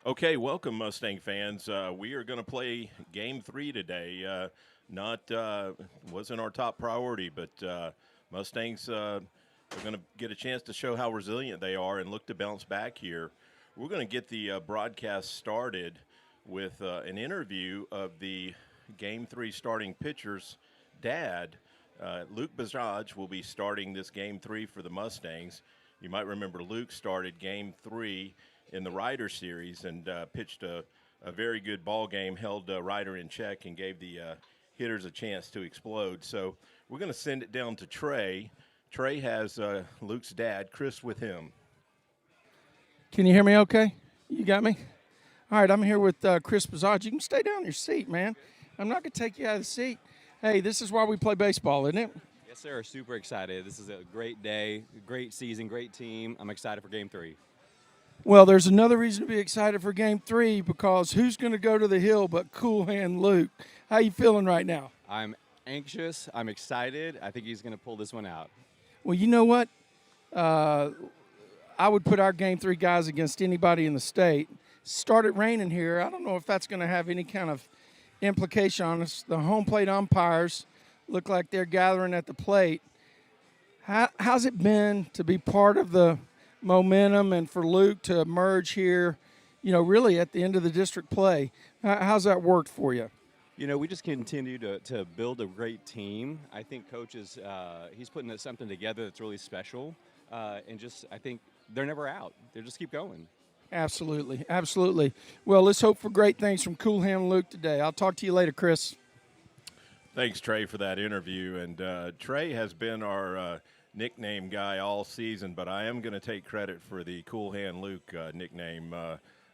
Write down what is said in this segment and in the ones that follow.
Okay, welcome, Mustang fans. We are going to play Game 3 today. Not wasn't our top priority, but Mustangs are going to get a chance to show how resilient they are and look to bounce back here. We're going to get the broadcast started with an interview of the Game 3 starting pitcher's dad. Luke Bajaj will be starting this Game 3 for the Mustangs. You might remember Luke started Game 3 in the Ryder Series and pitched a very good ball game, held Ryder in check, and gave the hitters a chance to explode. So we're going to send it down to Trey. Trey has Luke's dad, Chris, with him. Can you hear me okay? You got me? All right, I'm here with Chris Bajaj. You can stay down in your seat, man. I'm not going to take you out of the seat. Hey, this is why we play baseball, isn't it? Yes, sir. Super excited. This is a great day, great season, great team. I'm excited for Game 3. Well, there's another reason to be excited for Game 3 because who's going to go to the hill but Cool Hand Luke? How you feeling right now? I'm anxious. I'm excited. I think he's going to pull this one out. Well, you know what? I would put our Game 3 guys against anybody in the state. Started raining here. I don't know if that's going to have any kind of implication on us. The home plate umpires look like they're gathering at the plate. How's it been to be part of the momentum and for Luke to emerge here, really at the end of the district play? How's that worked for you? We just continue to build a great team. I think Coach is he's putting something together that's really special. And I think they're never out. They just keep going. Absolutely, absolutely. Well, let's hope for great things from Cool Hand Luke today. I'll talk to you later, Chris. Thanks, Trey, for that interview. And Trey has been our nickname guy all season, but I am going to take credit for the Cool Hand Luke nickname.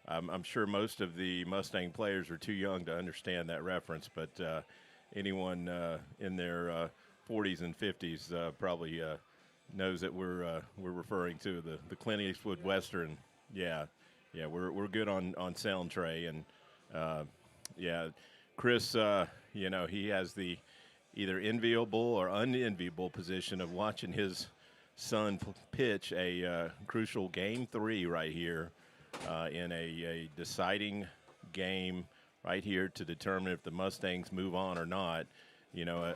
I'm sure most of the Mustang players are too young to understand that reference, but anyone in their 40s and 50s probably knows that we're referring to the Clint Eastwood Western. Yeah, we're good on sound, Trey, and Chris. He has the either enviable or unenviable position of watching his son pitch a crucial Game 3 right here in a deciding game right here to determine if the Mustangs move on or not.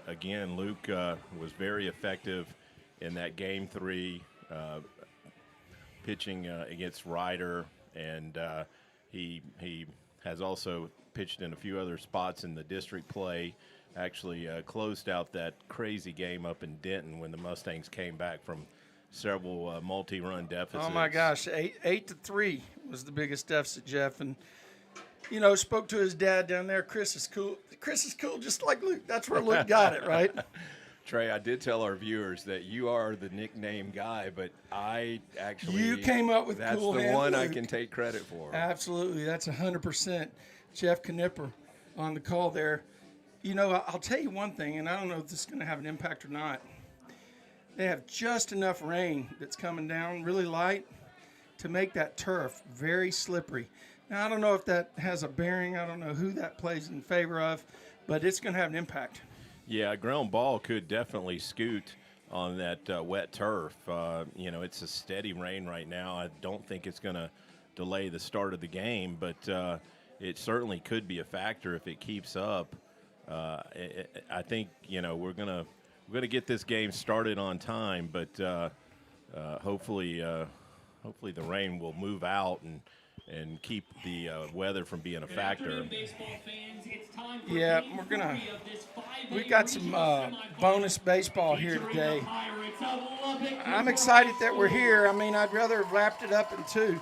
Again, Luke was very effective in that Game 3 pitching against Ryder, and he has also pitched in a few other spots in the district play. Actually closed out that crazy game up in Denton when the Mustangs came back from several multi-run deficits. Oh, my gosh, 8-3 was the biggest deficit, Jeff. And, spoke to his dad down there. Chris is cool. Chris is cool just like Luke. That's where Luke got it, right? Trey, I did tell our viewers that you are the nickname guy, but I actually – You came up with Cool Hand That's the one Luke. I can take credit for. Absolutely. That's 100%. Jeff Knipper on the call there. I'll tell you one thing, and I don't know if this is going to have an impact or not. They have just enough rain that's coming down, really light, to make that turf very slippery. Now, I don't know if that has a bearing. I don't know who that plays in favor of, but it's going to have an impact. Yeah, a ground ball could definitely scoot on that wet turf. It's a steady rain right now. I don't think it's going to delay the start of the game, but it certainly could be a factor if it keeps up. I think we're gonna get this game started on time, but hopefully the rain will move out and keep the weather from being a factor. Yeah, we've got some bonus baseball here today. I'm excited that we're here. I mean, I'd rather have wrapped it up in 2.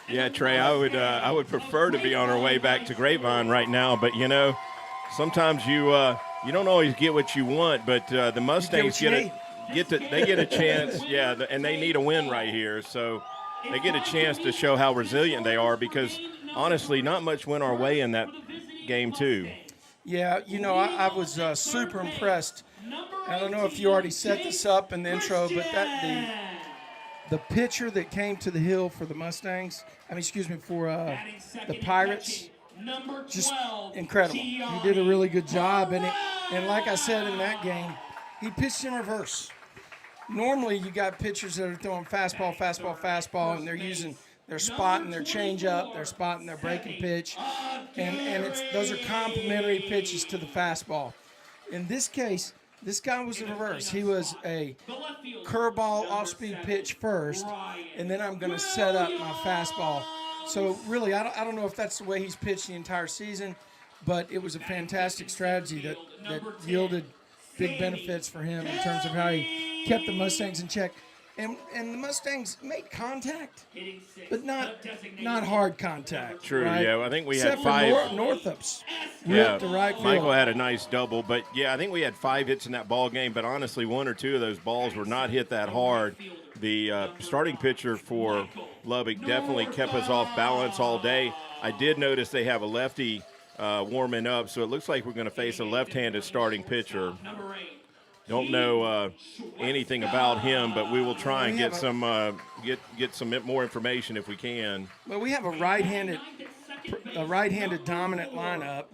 Yeah, Trey, I would prefer to be on our way back to Grapevine right now, but sometimes you don't always get what you want, but the Mustangs get a chance. Yeah, and they need a win right here, so they get a chance to show how resilient they are because honestly, not much went our way in that game too. Yeah, I was super impressed. I don't know if you already set this up in the intro, but the pitcher that came to the hill for the Mustangs, for the Pirates, just incredible. He did a really good job, and like I said in that game, he pitched in reverse. Normally, you got pitchers that are throwing fastball, and they're using They're spotting their changeup. They're spotting their breaking pitch, and those are complementary pitches to the fastball. In this case, this guy was the reverse. He was a curveball off-speed pitch first, and then I'm going to set up my fastball. So really, I don't know if that's the way he's pitched the entire season, but it was a fantastic strategy that yielded big benefits for him in terms of how he kept the Mustangs in check. And the Mustangs made contact, but not hard contact. True, right? yeah. I think we Except had 5. For Northup's ripped to right field. Michael had a nice double, but yeah, I think we had 5 hits in that ball game. But honestly, 1 or 2 of those balls were not hit that hard. The starting pitcher for Lubbock definitely kept us off balance all day. I did notice they have a lefty warming up, so it looks like we're going to face a left-handed starting pitcher. Don't know anything about him, but we will try and get some more information if we can. Well, we have a right-handed dominant lineup,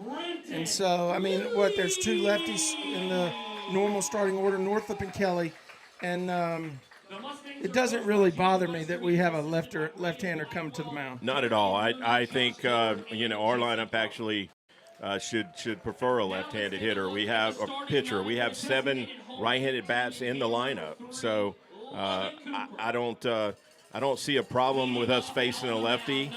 and so I mean, there's 2 lefties in the normal starting order, Northup and Kelly, and it doesn't really bother me that we have a left-hander coming to the mound. Not at all. I think our lineup actually should prefer a left-handed hitter. We have a pitcher. We have 7 right-handed bats in the lineup. So I don't see a problem with us facing a lefty.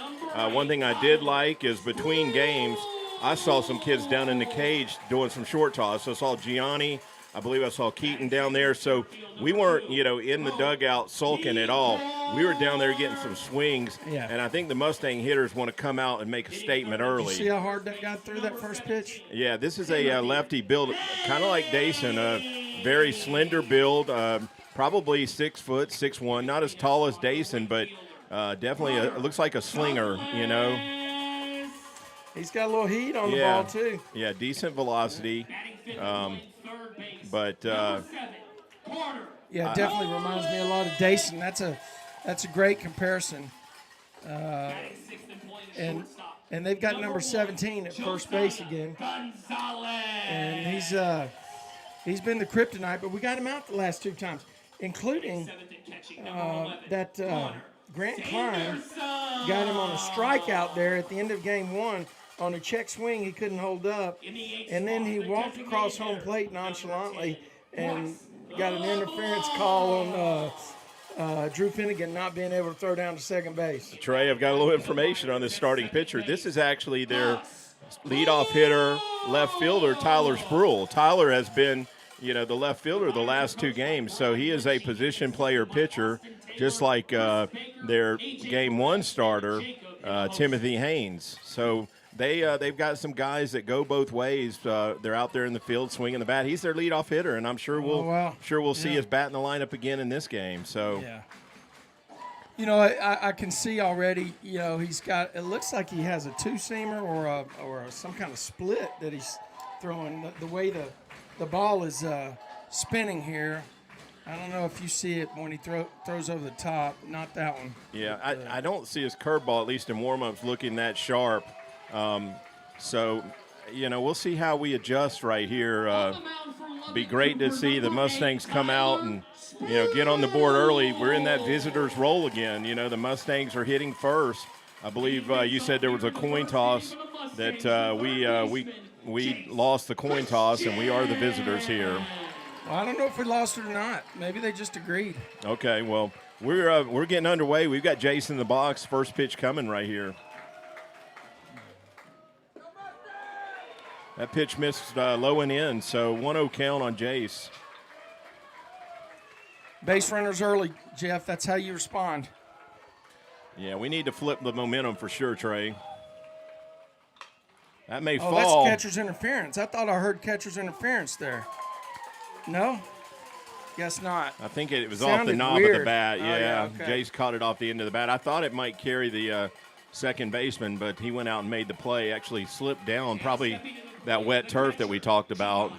One thing I did like is between games, I saw some kids down in the cage doing some short toss. So I saw Gianni. I believe I saw Keaton down there. So we weren't, in the dugout sulking at all. We were down there getting some swings. Yeah. And I think the Mustang hitters want to come out and make a statement early. You see how hard that got through that first pitch? Yeah, this is a lefty build, kind of like Dason, a very slender build, probably 6 foot, 6'1", not as tall as Dason, but definitely it looks like a slinger, He's got a little heat on the ball, too. Yeah, decent velocity. But it definitely reminds me a lot of Dason. That's a great comparison. And they've got number 17 at first base again. And he's been the kryptonite, but we got him out the last 2 times, including that Grant Klein got him on a strikeout there at the end of game 1 on a check swing he couldn't hold up, and then he walked across home plate nonchalantly and got an interference call on Drew Finnegan not being able to throw down to second base. Trey, I've got a little information on this starting pitcher. This is actually their leadoff hitter, left fielder, Tyler Spruill. Tyler has been, the left fielder the last 2 games, so he is a position player pitcher, just like their game 1 starter, Timothy Haynes. So they've got some guys that go both ways. They're out there in the field swinging the bat. He's their leadoff hitter, and I'm sure we'll see his bat in the lineup again in this game. So, I can see already. He's got. It looks like he has a 2-seamer or some kind of split that he's throwing. The way the ball is spinning here. I don't know if you see it when he throws over the top. Not that one. Yeah, I don't see his curveball, at least in warm-ups, looking that sharp. So, we'll see how we adjust right here. Be great to see the Mustangs come out and, get on the board early. We're in that visitors role again. The Mustangs are hitting first. I believe you said there was a coin toss that we lost the coin toss, and we are the visitors here. Well, I don't know if we lost it or not. Maybe they just agreed. Okay, well, we're getting underway. We've got Jason in the box. First pitch coming right here. That pitch missed low and in, so 1-0 count on Jace. Base runners early, Jeff. That's how you respond. Yeah, we need to flip the momentum for sure, Trey. That may fall. Oh, that's catcher's interference. I thought I heard catcher's interference there. No? Guess not. I think it was off the knob of the bat. Yeah, okay. Jace caught it off the end of the bat. I thought it might carry the second baseman, but he went out and made the play. Actually slipped down, probably that wet turf that we talked about.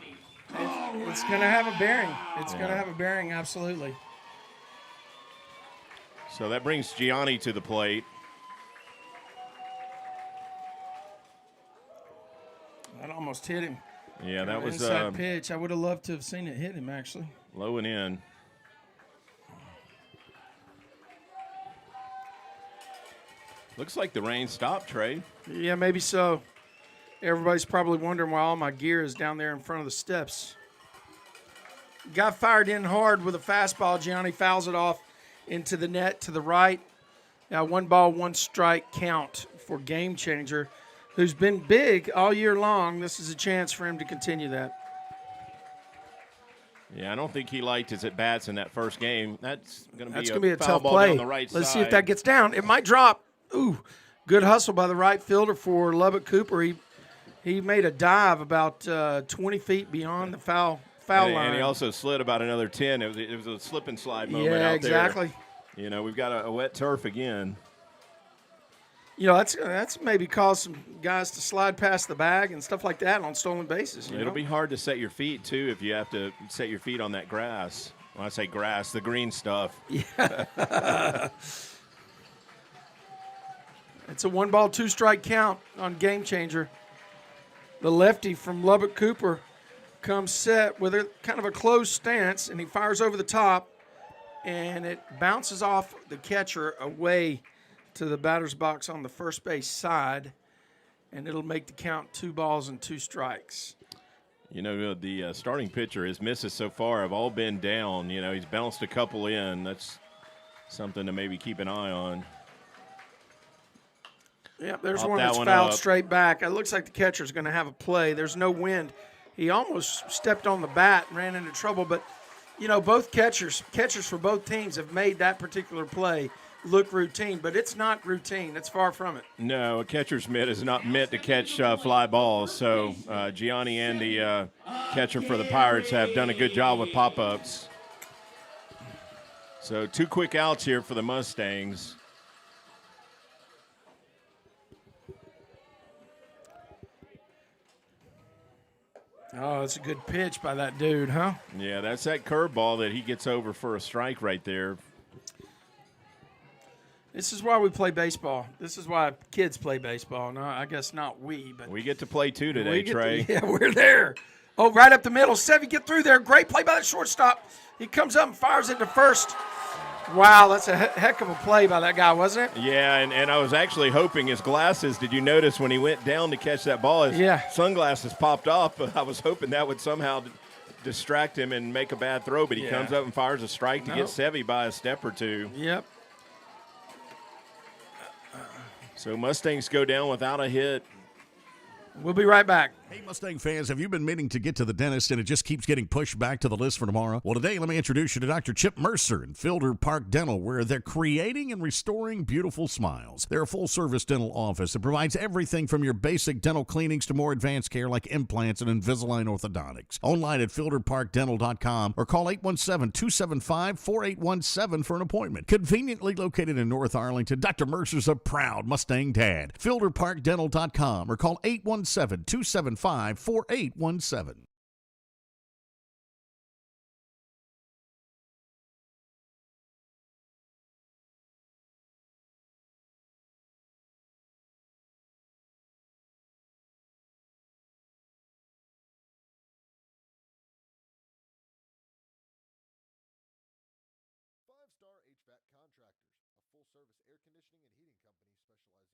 It's going to have a bearing. It's going to have a bearing, absolutely. So that brings Gianni to the plate. That almost hit him. Yeah, that was inside pitch. I would have loved to have seen it hit him, actually. Low and in. Looks like the rain stopped, Trey. Yeah, maybe so. Everybody's probably wondering why all my gear is down there in front of the steps. Got fired in hard with a fastball. Gianni fouls it off into the net to the right. Now 1 ball, 1 strike count for Game Changer, who's been big all year long. This is a chance for him to continue that. Yeah, I don't think he liked his at-bats in that first game. That's going to be a a foul tough ball play. down the right Let's side. see if that gets down. It might drop. Ooh, good hustle by the right fielder for Lubbock Cooper. He made a dive about 20 feet beyond the foul line. And he also slid about another 10. It was a slip and slide moment out there. Yeah, exactly. You know, we've got a wet turf again. You know, that's maybe caused some guys to slide past the bag and stuff like that on stolen bases. It'll be hard to set your feet, too, if you have to set your feet on that grass. When I say grass, the green stuff. Yeah. It's a 1 ball, 2 strike count on Game Changer. The lefty from Lubbock Cooper comes set with a kind of a closed stance, and he fires over the top, and it bounces off the catcher away to the batter's box on the first base side, and it'll make the count 2 balls and 2 strikes. You know, the starting pitcher, his misses so far have all been down. You know, he's bounced a couple in. That's something to maybe keep an eye on. Yep, there's Pop one that that's one fouled up. straight back. It looks like the catcher's going to have a play. There's no wind. He almost stepped on the bat and ran into trouble, but, you know, both catchers for both teams have made that particular play look routine, but it's not routine. It's far from it. No, a catcher's mitt is not meant to catch fly balls. So Gianni and the catcher for the Pirates have done a good job with pop-ups. So 2 quick outs here for the Mustangs. Oh, it's a good pitch by that dude, huh? Yeah, that's that curveball that he gets over for a strike right there. This is why we play baseball. This is why kids play baseball. No, I guess not we, but We get to play too today, Trey. yeah, we're there. Oh, right up the middle. Sevy, get through there. Great play by the shortstop. He comes up and fires into first. Wow, that's a heck of a play by that guy, wasn't it? Yeah, and I was actually hoping his glasses, did you notice when he went down to catch that ball, his sunglasses popped off, but I was hoping that would somehow distract him and make a bad throw, but he comes up and fires a strike to get Sevy by a step or 2. Yep. So Mustangs go down without a hit. We'll be right back. Hey, Mustang fans, have you been meaning to get to the dentist and it just keeps getting pushed back to the list for tomorrow? Well, today, let me introduce you to Dr. Chip Mercer in Fielder Park Dental, where they're creating and restoring beautiful smiles. They're a full-service dental office that provides everything from your basic dental cleanings to more advanced care like implants and Invisalign orthodontics. Online at fielderparkdental.com or call 817-275-4817 for an appointment. Conveniently located in North Arlington, Dr. Mercer's a proud Mustang dad. Fielderparkdental.com or call 817-275-4817. Five-Star HVAC Contractors, a full-service air conditioning and heating company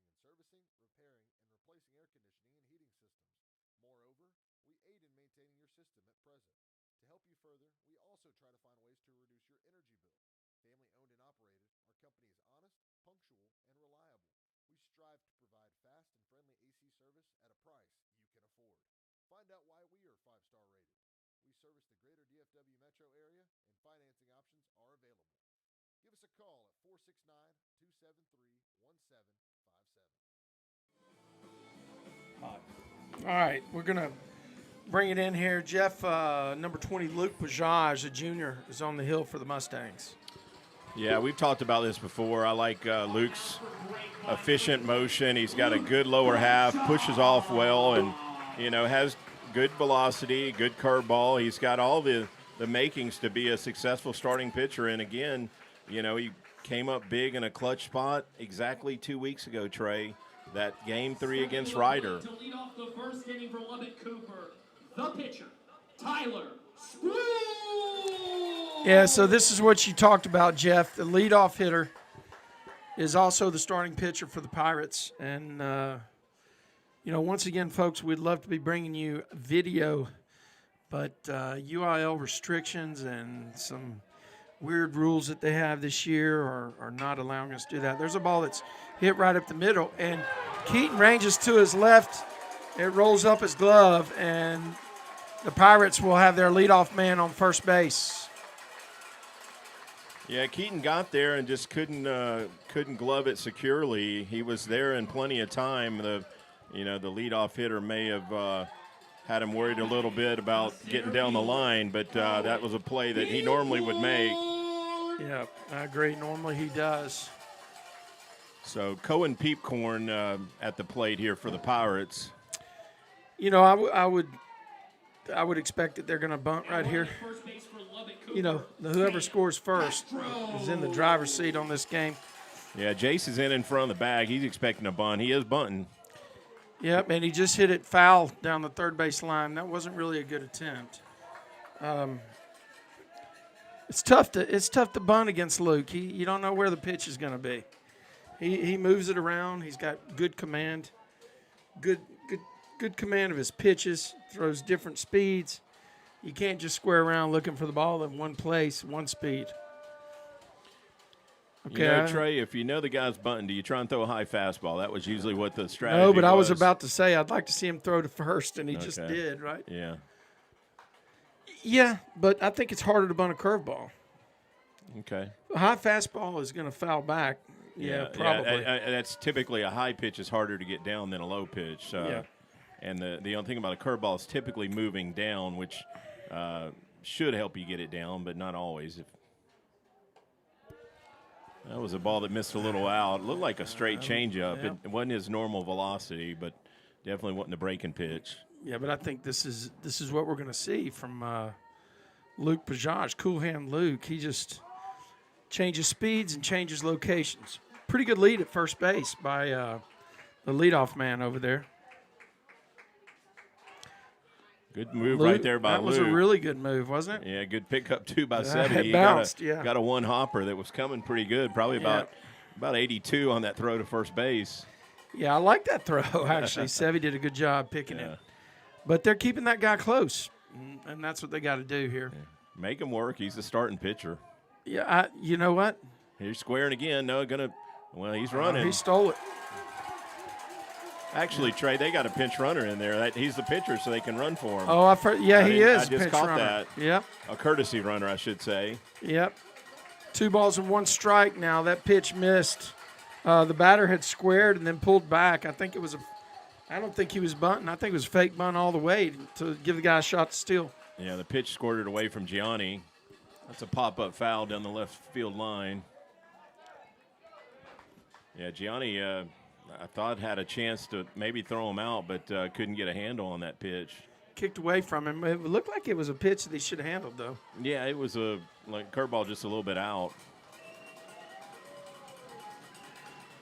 specializing in servicing, repairing, and replacing air conditioning and heating systems. Moreover, we aid in maintaining your system at present. To help you further, we also try to find ways to reduce your energy bill. Family-owned and operated, our company is honest, punctual, and reliable. We strive to provide fast and friendly AC service at a price you can afford. Find out why we are 5-star rated. We service the greater DFW metro area, and financing options are available. Give us a call at 469-273-1757. All right, we're going to bring it in here. Jeff, number 20, Luke Pajage, a junior, is on the hill for the Mustangs. Yeah, we've talked about this before. I like Luke's efficient motion. He's got a good lower half, pushes off well, and, you know, has good velocity, good curveball. He's got all the makings to be a successful starting pitcher. And, again, you know, he came up big in a clutch spot exactly 2 weeks ago, Trey, that Game 3 against Ryder. To lead off the first inning for Lubbock Cooper, the pitcher, Tyler Spoon. Yeah, so this is what you talked about, Jeff. The leadoff hitter is also the starting pitcher for the Pirates. And, once again, folks, we'd love to be bringing you video, but UIL restrictions and some weird rules that they have this year are not allowing us to do that. There's a ball that's hit right up the middle, and Keaton ranges to his left. It rolls up his glove, and the Pirates will have their leadoff man on first base. Yeah, Keaton got there and just couldn't glove it securely. He was there in plenty of time. The leadoff hitter may have had him worried a little bit about getting down the line, but that was a play that he normally would make. Yeah, I agree. Normally he does. So Cohen Peepcorn at the plate here for the Pirates. I would expect that they're going to bunt right here. Whoever scores first is in the driver's seat on this game. Yeah, Jace is in front of the bag. He's expecting a bunt. He is bunting. Yep, and he just hit it foul down the third base line. That wasn't really a good attempt. It's tough to bunt against Luke. You don't know where the pitch is going to be. He moves it around. He's got good command. Good command of his pitches. Throws different speeds. You can't just square around looking for the ball in one place, one speed. Okay, Trey, if you know the guy's bunting, do you try and throw a high fastball? That was usually what the strategy was. No, but was. I was about to say I'd like to see him throw to first, and he just did, right? Yeah. Yeah, but I think it's harder to bunt a curveball. Okay. A high fastball is going to foul back. Yeah, probably. That's typically a high pitch is harder to get down than a low pitch. Yeah. And the only thing about a curveball is typically moving down, which should help you get it down, but not always. That was a ball that missed a little out. It looked like a straight changeup. Yeah. It wasn't his normal velocity, but definitely wasn't a breaking pitch. Yeah, but I think this is what we're going to see from Luke Pajaj, Cool Hand Luke. He just changes speeds and changes locations. Pretty good lead at first base by the leadoff man over there. Good move right there by Luke. That was a really good move, wasn't it? Yeah, good pickup, too, by Sevi. It He bounced, got a one hopper that was coming pretty good, probably about 82 on that throw to first base. Yeah, I like that throw, actually. Sevi did a good job picking it. But they're keeping that guy close, and that's what they got to do here. Yeah. Make him work. He's the starting pitcher. Yeah, you know what? He's squaring again. He's running. He stole it. Actually, Trey, they got a pinch runner in there. He's the pitcher, so they can run for him. Oh, he is. I just caught that. Yep. A courtesy runner, I should say. Yep. 2 balls and 1 strike now. That pitch missed. The batter had squared and then pulled back. I don't think he was bunting. I think it was fake bunt all the way to give the guy a shot to steal. Yeah, the pitch squirted away from Gianni. That's a pop-up foul down the left field line. Yeah, Gianni, I thought had a chance to maybe throw him out, but couldn't get a handle on that pitch. Kicked away from him. It looked like it was a pitch that he should have handled, though. Yeah, it was a curveball just a little bit out.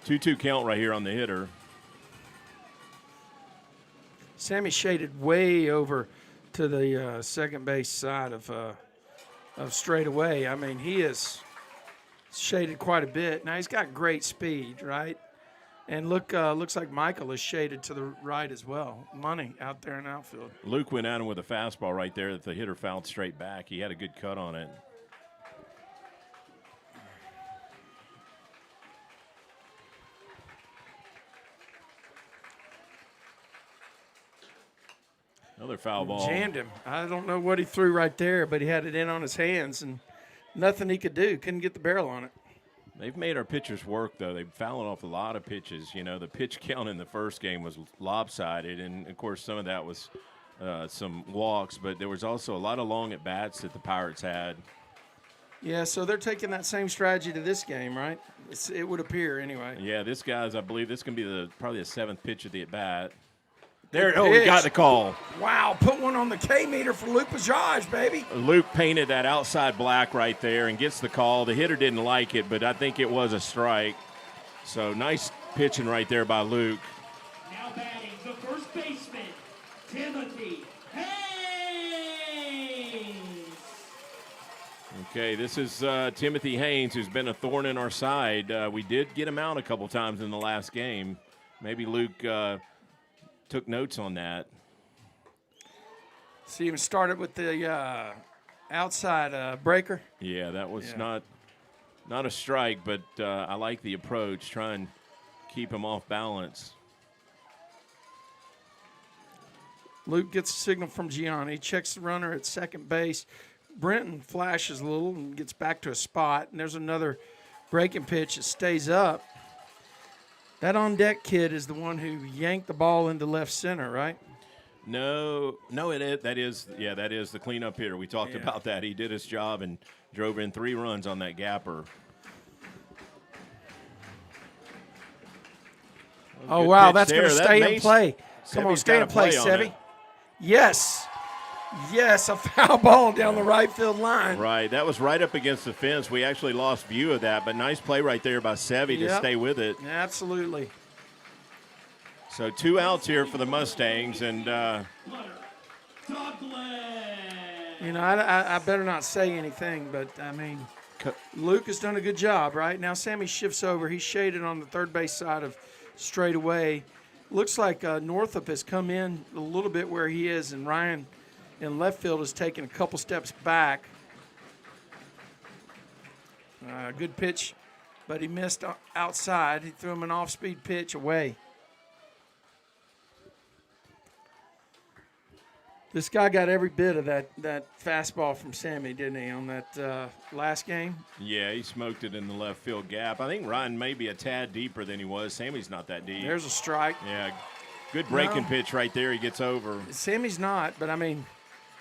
2-2 count right here on the hitter. Sammy shaded way over to the second base side of straightaway. I mean, he is shaded quite a bit. Now, he's got great speed, right? And looks like Michael is shaded to the right as well. Money out there in outfield. Luke went at him with a fastball right there that the hitter fouled straight back. He had a good cut on it. Another foul ball. Jammed him. I don't know what he threw right there, but he had it in on his hands, and nothing he could do. Couldn't get the barrel on it. They've made our pitchers work, though. They've fouled off a lot of pitches. The pitch count in the first game was lopsided, and, of course, some of that was some walks, but there was also a lot of long at-bats that the Pirates had. Yeah, so they're taking that same strategy to this game, right? It would appear anyway. Yeah, I believe this can be probably the 7th pitch of the at-bat. There, we got the call. Wow, put one on the K-meter for Luke Pajaj, baby. Luke painted that outside black right there and gets the call. The hitter didn't like it, but I think it was a strike. So nice pitching right there by Luke. Now batting the first baseman, Timothy Hayes. Okay, this is Timothy Haynes, who's been a thorn in our side. We did get him out a couple times in the last game. Maybe Luke took notes on that. See him started with the outside breaker. Yeah, that was not a strike, but I like the approach. Try and keep him off balance. Luke gets a signal from Gianni, checks the runner at second base. Brenton flashes a little and gets back to a spot, and there's another breaking pitch that stays up. That on-deck kid is the one who yanked the ball into left center, right? No, that is the cleanup hitter. We talked about that. He did his job and drove in 3 runs on that gapper. Oh, wow, that's there. going to stay in play. Come on, Sevy's stay got in play, a play on Sevy. it. Yes, a foul ball down the right field line. Right, that was right up against the fence. We actually lost view of that, but nice play right there by Sevy to stay with it. Absolutely. So 2 outs here for the Mustangs, and you know, I better not say anything, but I mean, Luke has done a good job, right? Now Sammy shifts over. He's shaded on the third base side of straightaway. Looks like Northup has come in a little bit where he is, and Ryan in left field has taken a couple steps back. Good pitch, but he missed outside. He threw him an off-speed pitch away. This guy got every bit of that fastball from Sammy, didn't he, on that last game? yeah, he smoked it in the left field gap. I think Ryan may be a tad deeper than he was. Sammy's not that deep. There's a strike. Yeah, good breaking pitch right there. He gets over. Sammy's not, but I mean,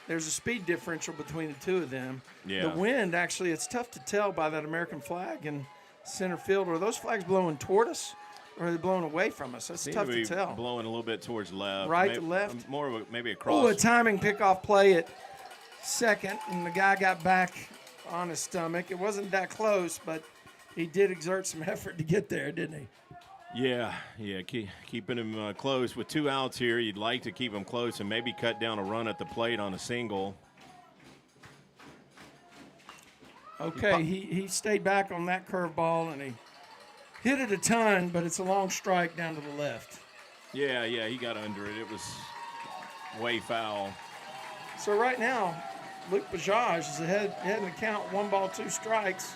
there's a speed differential between the two of them. Yeah. The wind, actually, it's tough to tell by that American flag in center field. Are those flags blowing toward us, or are they blowing away from us? That's tough to tell. Blowing a little bit towards left. Right to left? More of maybe a cross. Oh, a timing pickoff play at second, and the guy got back on his stomach. It wasn't that close, but he did exert some effort to get there, didn't he? Yeah, keeping him close. With 2 outs here, you'd like to keep him close and maybe cut down a run at the plate on a single. Okay, he stayed back on that curveball, and he hit it a ton, but it's a long strike down to the left. Yeah, he got under it. It was way foul. So right now, Luke Bajaj is ahead in the count, 1 ball, 2 strikes.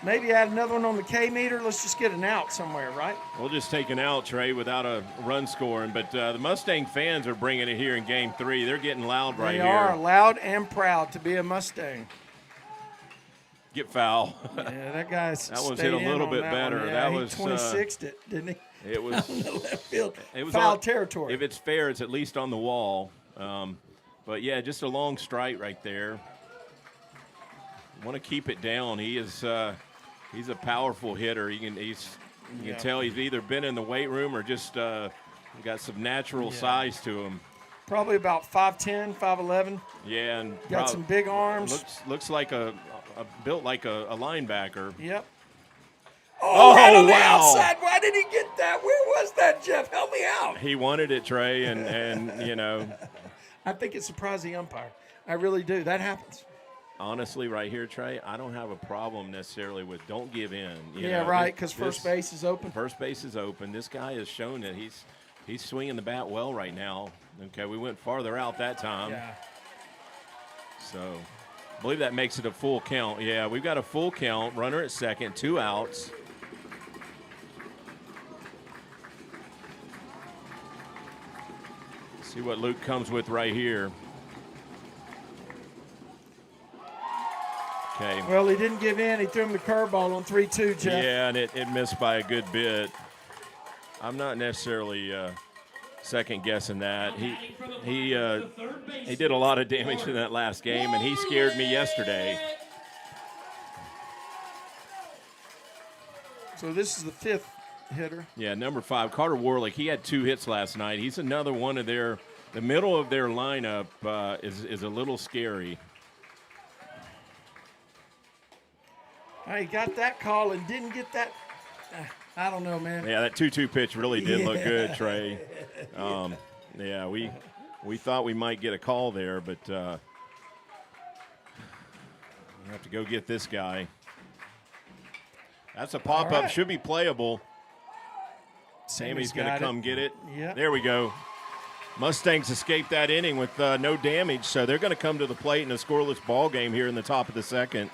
Maybe add another one on the K meter. Let's just get an out somewhere, right? We'll just take an out, Trey, without a run scoring. But the Mustang fans are bringing it here in Game 3. They're getting loud right here. They are loud and proud to be a Mustang. Get foul. Yeah, that guy's that one hit a little bit better. Yeah, that he was 26'd it, didn't he? It was on the left field. It was foul on, territory. If it's fair, it's at least on the wall. But yeah, just a long strike right there. Want to keep it down. He is he's a powerful hitter. You can tell he's either been in the weight room or just got some natural size to him. Probably about 5'10", 5'11". Yeah, and got some big arms. Looks like built like a linebacker. Yep. Oh, right on the wow. outside. Why did he get that? Where was that, Jeff? Help me out. He wanted it, Trey, and you know. I think it surprised the umpire. I really do. That happens. Honestly, right here, Trey, I don't have a problem necessarily with don't give in. You yeah, know, right, because first base is open. First base is open. This guy has shown that he's swinging the bat well right now. Okay, we went farther out that time. Yeah. So I believe that makes it a full count. Yeah, we've got a full count. Runner at second, 2 outs. See what Luke comes with right here. Okay. Well, he didn't give in. He threw him the curveball on 3-2, Jeff. Yeah, and it missed by a good bit. I'm not necessarily second guessing that. He did a lot of damage in that last game, and he scared me yesterday. So this is the 5th hitter. Yeah, number 5, Carter Warlick. He had 2 hits last night. He's another one of the middle of their lineup is a little scary. He got that call and didn't get that. I don't know, man. Yeah, that 2-2 pitch really did look good, Trey. Yeah, we thought we might get a call there, but You have to go get this guy. That's a pop-up. right. Should be playable. Sammy's going to come get it. Yeah. There we go. Mustangs escaped that inning with no damage, so they're going to come to the plate in a scoreless ball game here in the top of the second.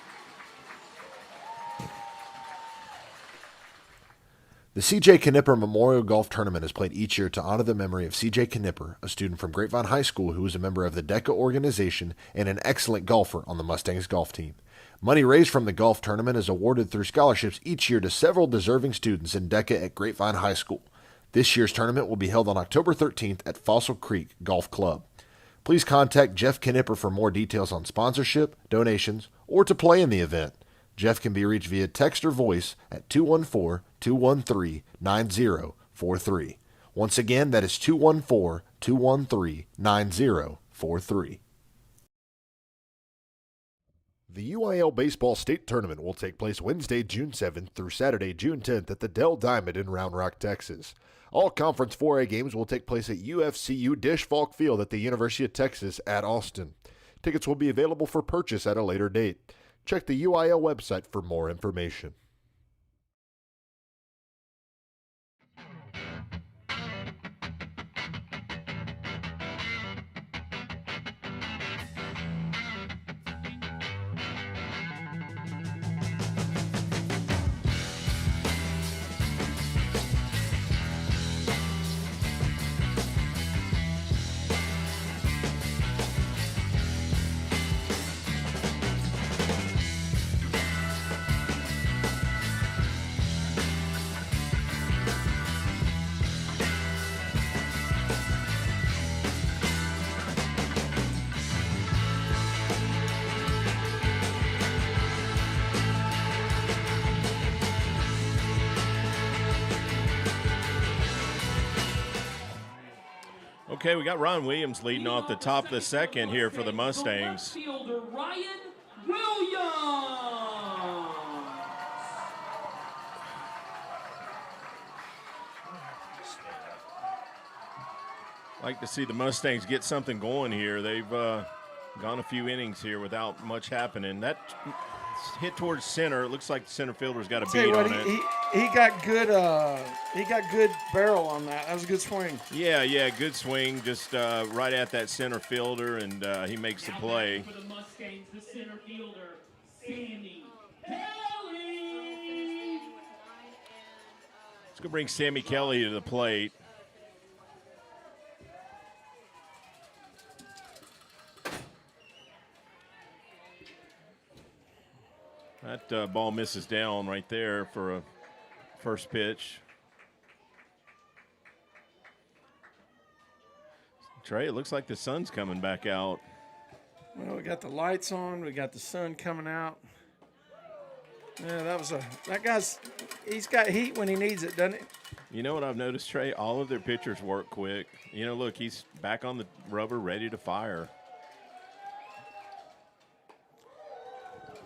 The C.J. Knipper Memorial Golf Tournament is played each year to honor the memory of C.J. Knipper, a student from Grapevine High School who was a member of the DECA organization and an excellent golfer on the Mustangs golf team. Money raised from the golf tournament is awarded through scholarships each year to several deserving students in DECA at Grapevine High School. This year's tournament will be held on October 13th at Fossil Creek Golf Club. Please contact Jeff Knipper for more details on sponsorship, donations, or to play in the event. Jeff can be reached via text or voice at 214-213-9043. Once again, that is 214-213-9043. The UIL Baseball State Tournament will take place Wednesday, June 7th through Saturday, June 10th at the Dell Diamond in Round Rock, Texas. All Conference 4A games will take place at UFCU Dish Falk Field at the University of Texas at Austin. Tickets will be available for purchase at a later date. Check the UIL website for more information. Okay, we got Ron Williams leading off the top of the second here for the Mustangs. Fielder Ryan Williams. Like to see the Mustangs get something going here. They've gone a few innings here without much happening. That hit towards center. It looks like the center fielder's got a Tell you beat what, on it. he got good. He got good barrel on that. That was a good swing. Yeah, good swing, just right at that center fielder, and he makes the play. For the Mustangs, the center fielder, Sammy Kelly. Let's go bring Sammy Kelly to the plate. That ball misses down right there for a first pitch. Trey, it looks like the sun's coming back out. Well, we got the lights on. We got the sun coming out. Yeah, he's got heat when he needs it, doesn't he? You know what I've noticed, Trey? All of their pitchers work quick. You know, look, he's back on the rubber, ready to fire.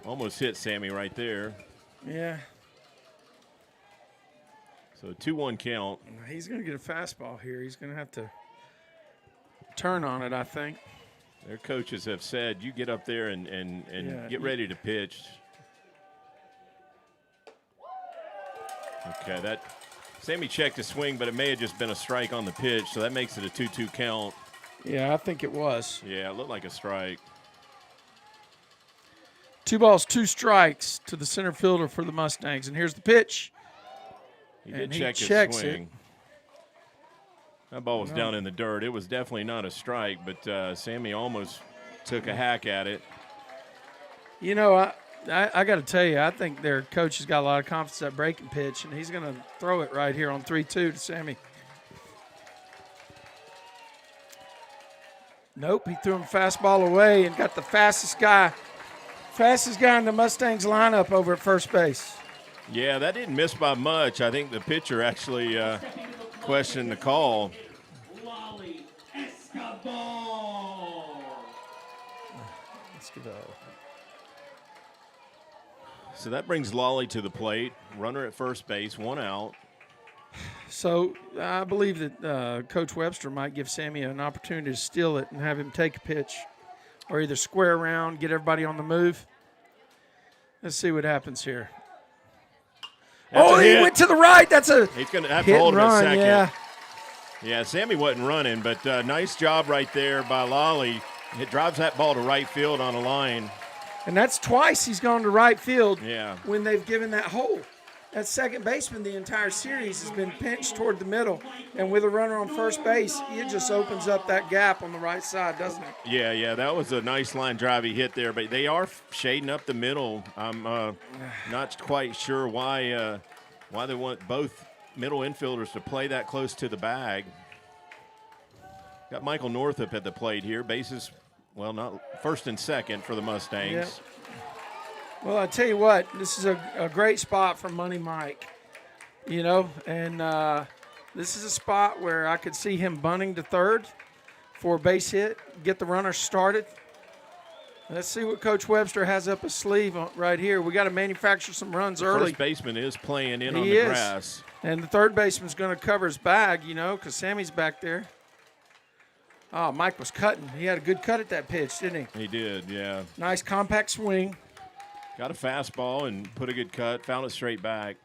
Almost hit Sammy right there. Yeah. So 2-1 count. He's going to get a fastball here. He's going to have to turn on it, I think. Their coaches have said, you get up there and get ready to pitch. Okay, that Sammy checked the swing, but it may have just been a strike on the pitch, so that makes it a 2-2 count. Yeah, I think it was. Yeah, it looked like a strike. 2 balls, 2 strikes to the center fielder for the Mustangs. And here's the pitch. He did And check he his checks swing. it. That ball was down in the dirt. It was definitely not a strike, but Sammy almost took a hack at it. You know, I got to tell you, I think their coach has got a lot of confidence at breaking pitch, and he's going to throw it right here on 3-2 to Sammy. Nope, he threw him fastball away and got the fastest guy in the Mustangs lineup over at first base. Yeah, that didn't miss by much. I think the pitcher actually questioned the call. Lolly Escobar. So that brings Lolly to the plate. Runner at first base, 1 out. So I believe that Coach Webster might give Sammy an opportunity to steal it and have him take a pitch or either square around, get everybody on the move. Let's see what happens here. That's a he hit. went to the right. That's a He's going to have to hit hold and him a run. second. Yeah. Yeah, Sammy wasn't running, but nice job right there by Lolly. It drives that ball to right field on a line. And that's twice he's gone to right field Yeah. when they've given that hole. That second baseman the entire series has been pinched toward the middle. And with a runner on first base, it just opens up that gap on the right side, doesn't it? Yeah, that was a nice line drive he hit there, but they are shading up the middle. I'm not quite sure why they want both middle infielders to play that close to the bag. Got Michael Northup at the plate here. Bases, well, not first and second for the Mustangs. Yeah. Well, I tell you what, this is a great spot for Money Mike, and this is a spot where I could see him bunting to third for a base hit, get the runner started. Let's see what Coach Webster has up his sleeve right here. We got to manufacture some runs early. First baseman is playing in on He the is. grass. And the third baseman's going to cover his bag, because Sammy's back there. Oh, Mike was cutting. He had a good cut at that pitch, didn't he? He did, yeah. Nice compact swing. Got a fastball and put a good cut, found it straight back.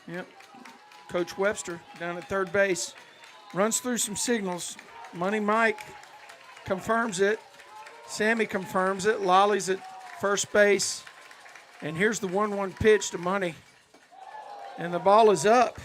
Yep. Coach Webster down at third base runs through some signals. Money Mike confirms it. Sammy confirms it. Lolly's at first base. And here's the 1-1 pitch to Money. And the ball is up.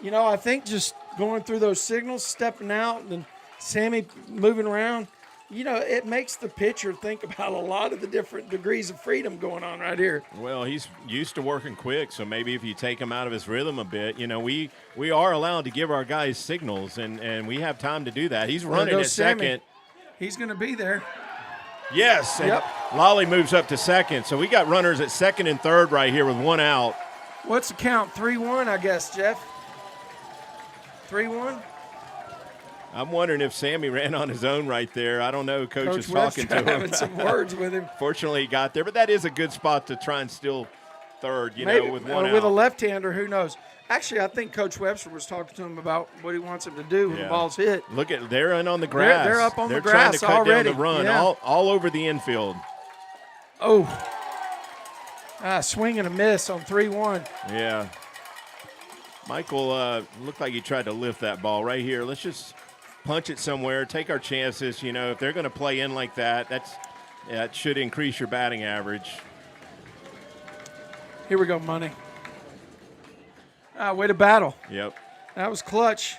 I think just going through those signals, stepping out, and Sammy moving around, it makes the pitcher think about a lot of the different degrees of freedom going on right here. Well, he's used to working quick, so maybe if you take him out of his rhythm a bit, we are allowed to give our guys signals, and we have time to do that. He's running at second. He's going to be there. Yes, and Yep. Lolly moves up to second, so we got runners at second and third right here with one out. What's the count? 3-1, I guess, Jeff? 3-1? I'm wondering if Sammy ran on his own right there. I don't know. Coach is Webster talking to him. having some words with him. Fortunately, he got there, but that is a good spot to try and steal third, Maybe, with one with out. a left-hander, who knows? Actually, I think Coach Webster was talking to him about what he wants him to do when the ball's hit. Look at they're in on the grass. They're up on the They're grass trying to cut already. down the run Yeah. all over the infield. Oh. Swing and a miss on 3-1. Yeah. Michael looked like he tried to lift that ball right here. Let's just punch it somewhere, take our chances. If they're going to play in like that, that should increase your batting average. Here we go, Money. Way to battle. Yep. That was clutch.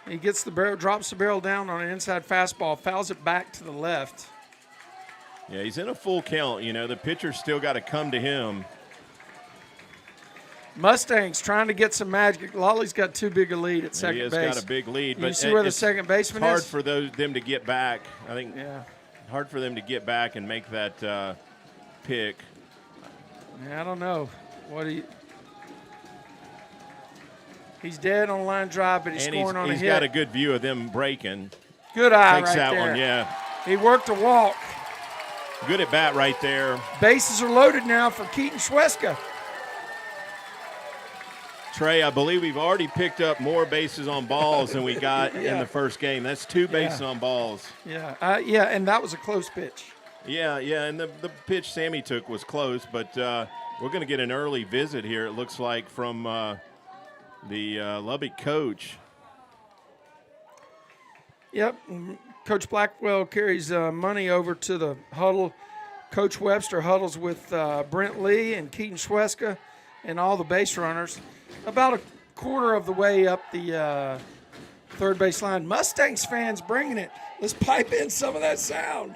He gets the barrel, drops the barrel down on an inside fastball, fouls it back to the left. Yeah, he's in a full count. The pitcher's still got to come to him. Mustangs trying to get some magic. Lolly's got too big a lead at second base. He has got a big lead. You But see where the it's second baseman hard is? for them to get back. I think Yeah. hard for them to get back and make that pick. Yeah, I don't know. He's dead on a line drive, but he's And scoring on a he's hit. got a good view of them breaking. Good eye Takes right that there. one, yeah. He worked a walk. Good at bat right there. Bases are loaded now for Keaton Schweska. Trey, I believe we've already picked up more bases on balls than we got in the first game. That's 2 bases on balls. Yeah, and that was a close pitch. Yeah, and the pitch Sammy took was close, but we're going to get an early visit here, it looks like, from the Lubbock coach. Yep, Coach Blackwell carries Money over to the huddle. Coach Webster huddles with Brent Lee and Keaton Schweska and all the base runners. About a quarter of the way up the third base line. Mustangs fans bringing it. Let's pipe in some of that sound.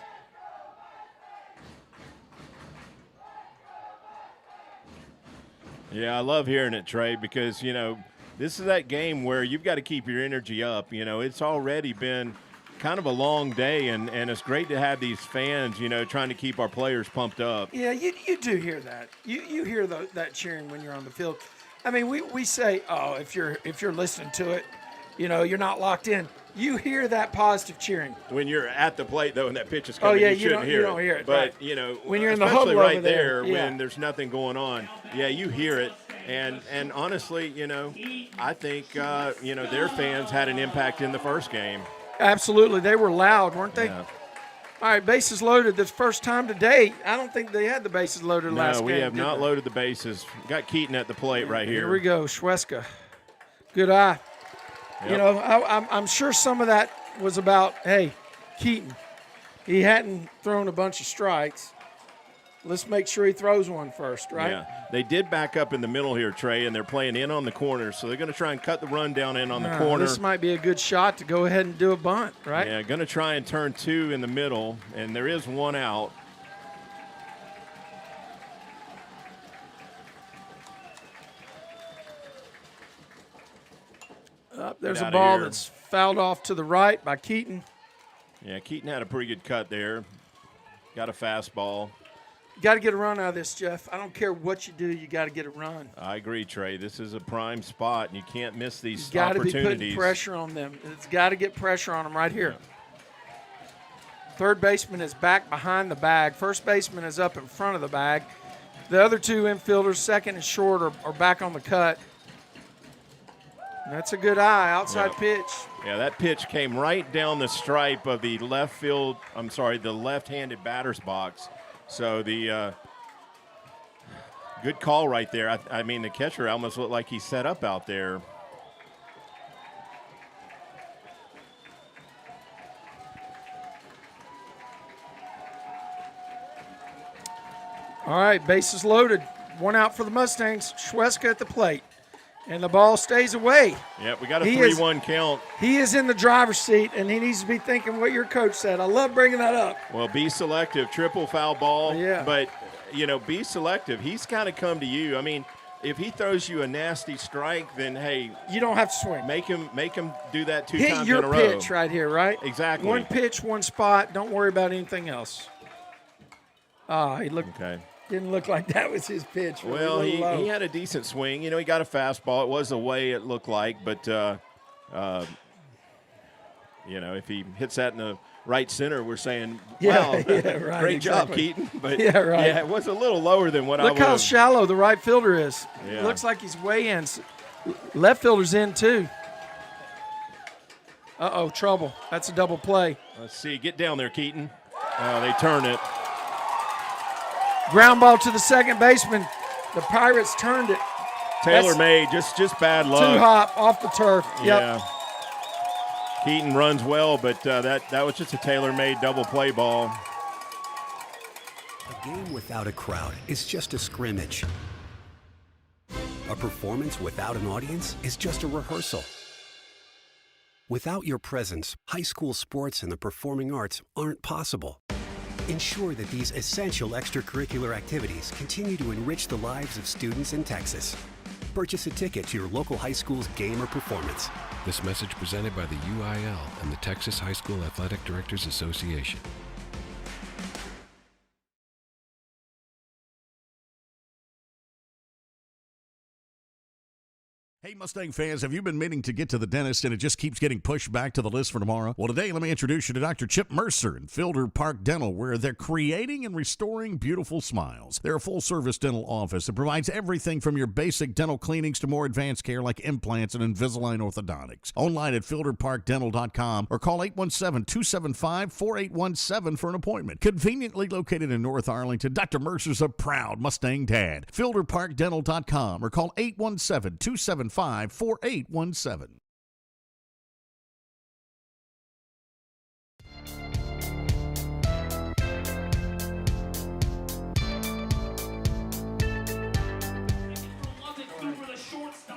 Yeah, I love hearing it, Trey, because, this is that game where you've got to keep your energy up. It's already been kind of a long day, and it's great to have these fans, trying to keep our players pumped up. Yeah, you do hear that. You hear that cheering when you're on the field. I mean, we say, oh, if you're listening to it, you're not locked in. You hear that positive cheering. When you're at the plate, though, and that pitch is coming, you shouldn't hear it. You don't hear it. But, right. When you're in the especially huddle right over there, when there's nothing going on, you hear it. And honestly, I think, their fans had an impact in the first game. Absolutely. They were loud, weren't they? Yeah. All right, bases loaded. The first time today. I don't think they had the bases loaded last game. No, we have did not they? loaded the bases. Got Keaton at the plate right here. Here we go, Schweska. Good eye. Yep. You know, I'm sure some of that was about, hey, Keaton. He hadn't thrown a bunch of strikes. Let's make sure he throws one first, right? Yeah. They did back up in the middle here, Trey, and they're playing in on the corner, so they're going to try and cut the run down in on the corner. This might be a good shot to go ahead and do a bunt, right? Yeah, going to try and turn 2 in the middle, and there is one out. There's Get a outta ball here. that's fouled off to the right by Keaton. Yeah, Keaton had a pretty good cut there. Got a fastball. You got to get a run out of this, Jeff. I don't care what you do, you got to get a run. I agree, Trey. This is a prime spot, and you can't miss these You got to be opportunities. putting pressure on them. It's got to get pressure on them right here. Third baseman is back behind the bag. First baseman is up in front of the bag. The other two infielders, second and short, are back on the cut. That's a good eye, outside pitch. Yeah, that pitch came right down the stripe of the the left-handed batter's box. So the good call right there. I mean, the catcher almost looked like he set up out there. All right, bases loaded. One out for the Mustangs. Schweska at the plate. And the ball stays away. Yep, we got a He is- 3-1 count. He is in the driver's seat, and he needs to be thinking what your coach said. I love bringing that up. Well, be selective, triple foul ball. Yeah. But, be selective. He's kind of come to you. I mean, if he throws you a nasty strike, then, hey, You don't have to swing. make him do that 2 Hit times your in a row. pitch right here, right? Exactly. One pitch, one spot. Don't worry about anything else. He didn't look like that was his pitch. Really Well, he low. had a decent swing. He got a fastball. It was the way it looked like, but if he hits that in the right center, we're saying, wow, right, great job, exactly. Keaton. But Yeah, right. it was a little lower than what I Look would how have. shallow the right fielder is. Yeah. Looks like he's way in. Left fielder's in too. Uh-oh, trouble. That's a double play. Let's see. Get down there, Keaton. They turn it. Ground ball to the second baseman. The Pirates turned it. Taylor made just bad luck. Two hop off the turf. Yep. Yeah. Keaton runs well, but that was just a tailor-made double play ball. A game without a crowd is just a scrimmage. A performance without an audience is just a rehearsal. Without your presence, high school sports and the performing arts aren't possible. Ensure that these essential extracurricular activities continue to enrich the lives of students in Texas. Purchase a ticket to your local high school's game or performance. This message presented by the UIL and the Texas High School Athletic Directors Association. Hey, Mustang fans, have you been meaning to get to the dentist and it just keeps getting pushed back to the list for tomorrow? Well, today, let me introduce you to Dr. Chip Mercer in Fielder Park Dental, where they're creating and restoring beautiful smiles. They're a full-service dental office that provides everything from your basic dental cleanings to more advanced care like implants and Invisalign orthodontics. Online at fielderparkdental.com or call 817-275-4817 for an appointment. Conveniently located in North Arlington, Dr. Mercer's a proud Mustang dad. Fielderparkdental.com or call 817-275-4817.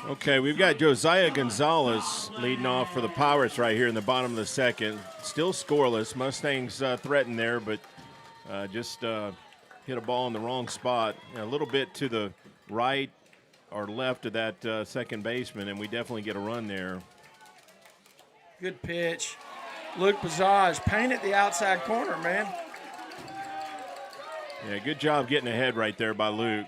Okay, we've got Josiah Gonzalez leading off for the Pirates right here in the bottom of the second. Still scoreless. Mustangs threatened there, but just hit a ball in the wrong spot. A little bit to the right or left of that second baseman, and we definitely get a run there. Good pitch. Luke Bazage painted the outside corner, man. Yeah, good job getting ahead right there by Luke.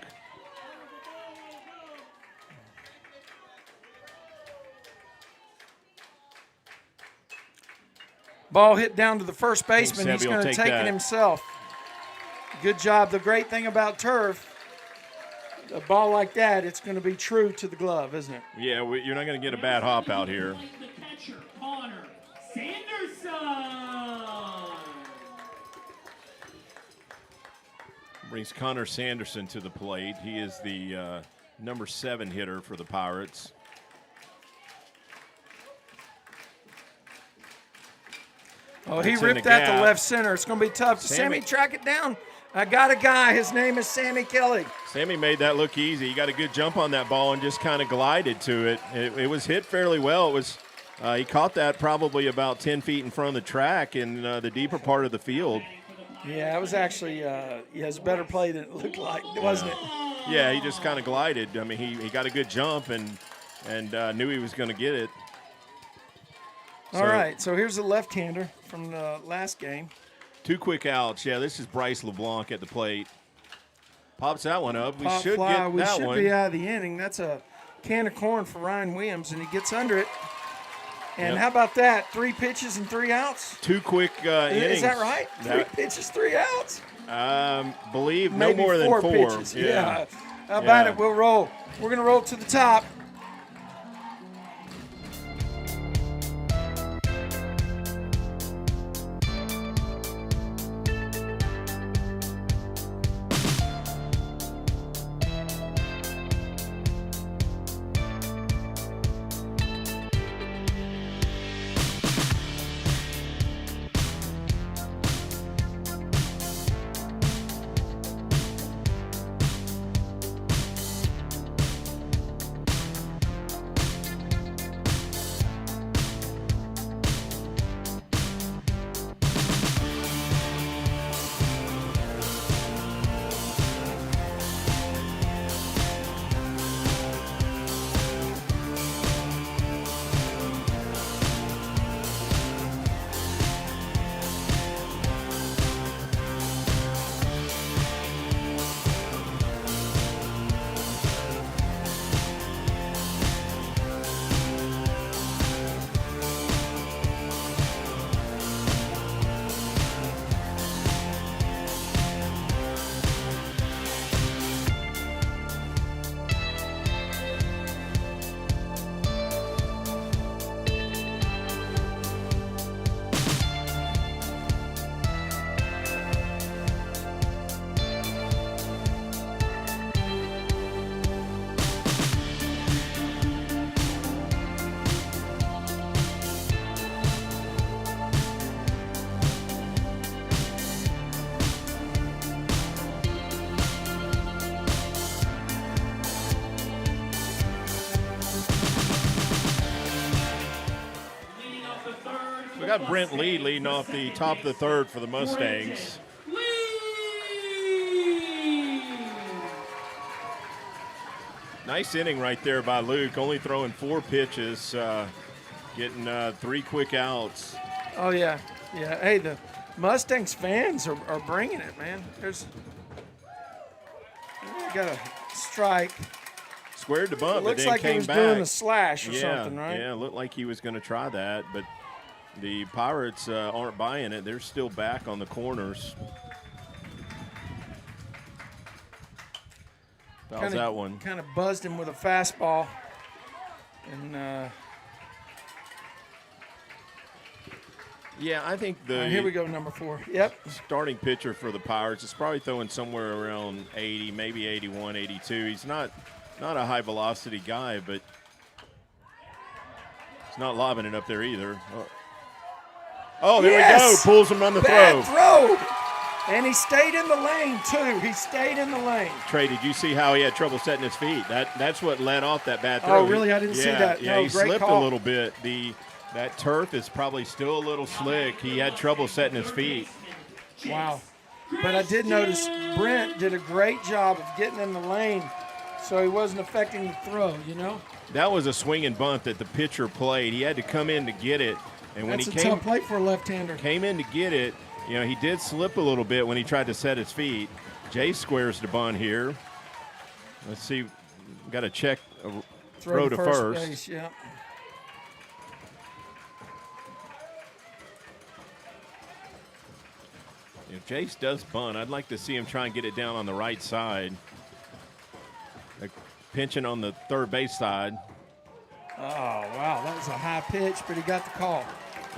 Ball hit down to the first baseman. Sebby He's will going to take take that. it himself. Good job. The great thing about turf, a ball like that, it's going to be true to the glove, isn't it? Yeah, you're not going to get a bad hop out here. The catcher, Connor Sanderson. Brings Connor Sanderson to the plate. He is the number 7 hitter for the Pirates. Oh, he It's in ripped the that to gap. left center. It's going to be tough. Sammy, track it down. I got a guy. His name is Sammy Kelly. Sammy made that look easy. He got a good jump on that ball and just kind of glided to it. It was hit fairly well. It was he caught that probably about 10 feet in front of the track in the deeper part of the field. Yeah, it was actually he has a better play than it looked like, wasn't it? Yeah, he just kind of glided. I mean, he got a good jump and knew he was going to get it. All right, so here's the left-hander from the last game. 2 quick outs. Yeah, this is Bryce LeBlanc at the plate. Pops that one up. We Pop should fly. get that We should one. be out of the inning. That's a can of corn for Ryan Williams, and he gets under it. And how about that? 3 pitches and 3 outs? 2 quick innings. Is that right? 3 pitches, 3 outs? Believe Maybe no more than 4. pitches. Yeah. How about it? We'll roll. We're going to roll to the top. We got Brent Lee leading off the top of the 3rd for the Mustangs. Nice inning right there by Luke, only throwing 4 pitches, getting 3 quick outs. Oh, yeah. Yeah. Hey, the Mustangs fans are bringing it, man. There's got a strike. Squared the bunt, It looks but then like came he was back. doing a slash or something, right? Yeah, it looked like he was going to try that, but the Pirates aren't buying it. They're still back on the corners. Fouls that one. Kind of buzzed him with a fastball. And yeah, I think here we go, number 4. Yep. starting pitcher for the Pirates is probably throwing somewhere around 80, maybe 81, 82. He's not a high velocity guy, but he's not lobbing it up there either. Oh, there we go. Pulls him on the Bad throw. And he stayed in the lane, too. He stayed in the lane. Trey, did you see how he had trouble setting his feet? That's what led off that bad throw. Oh, really? I didn't see that. Yeah, No, he great slipped call. a little bit. That turf is probably still a little slick. He had trouble setting his feet. Wow. But I did notice Brent did a great job of getting in the lane so he wasn't affecting the throw, you know? That was a swinging bunt that the pitcher played. He had to come in to get it. And when That's he a tough play for a left-hander. came in to get it, he did slip a little bit when he tried to set his feet. Jay squares the bunt here. Let's see. Got to check throw to first. Base, yeah. If Jace does bunt, I'd like to see him try and get it down on the right side. Like pinching on the third base side. Oh, wow. That was a high pitch, but he got the call.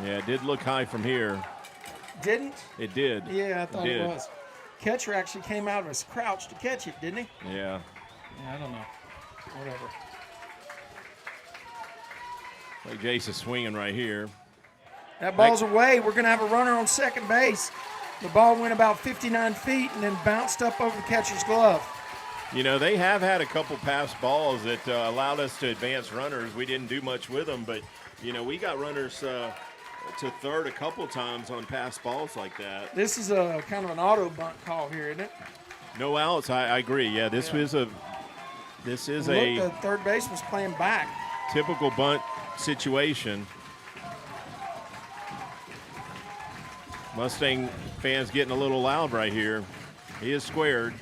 Yeah, it did look high from here. Didn't? It did. Yeah, I thought it was. Catcher actually came out of his crouch to catch it, didn't he? Yeah. I don't know. Whatever. Like Jace is swinging right here. That ball's away. We're going to have a runner on second base. The ball went about 59 feet and then bounced up over the catcher's glove. You know, they have had a couple pass balls that allowed us to advance runners. We didn't do much with them, but, you know, we got runners to third a couple times on pass balls like that. This is a kind of an auto bunt call here, isn't it? No outs. I agree. Yeah, this is a the third baseman's playing back. Typical bunt situation. Mustang fans getting a little loud right here. He is squared.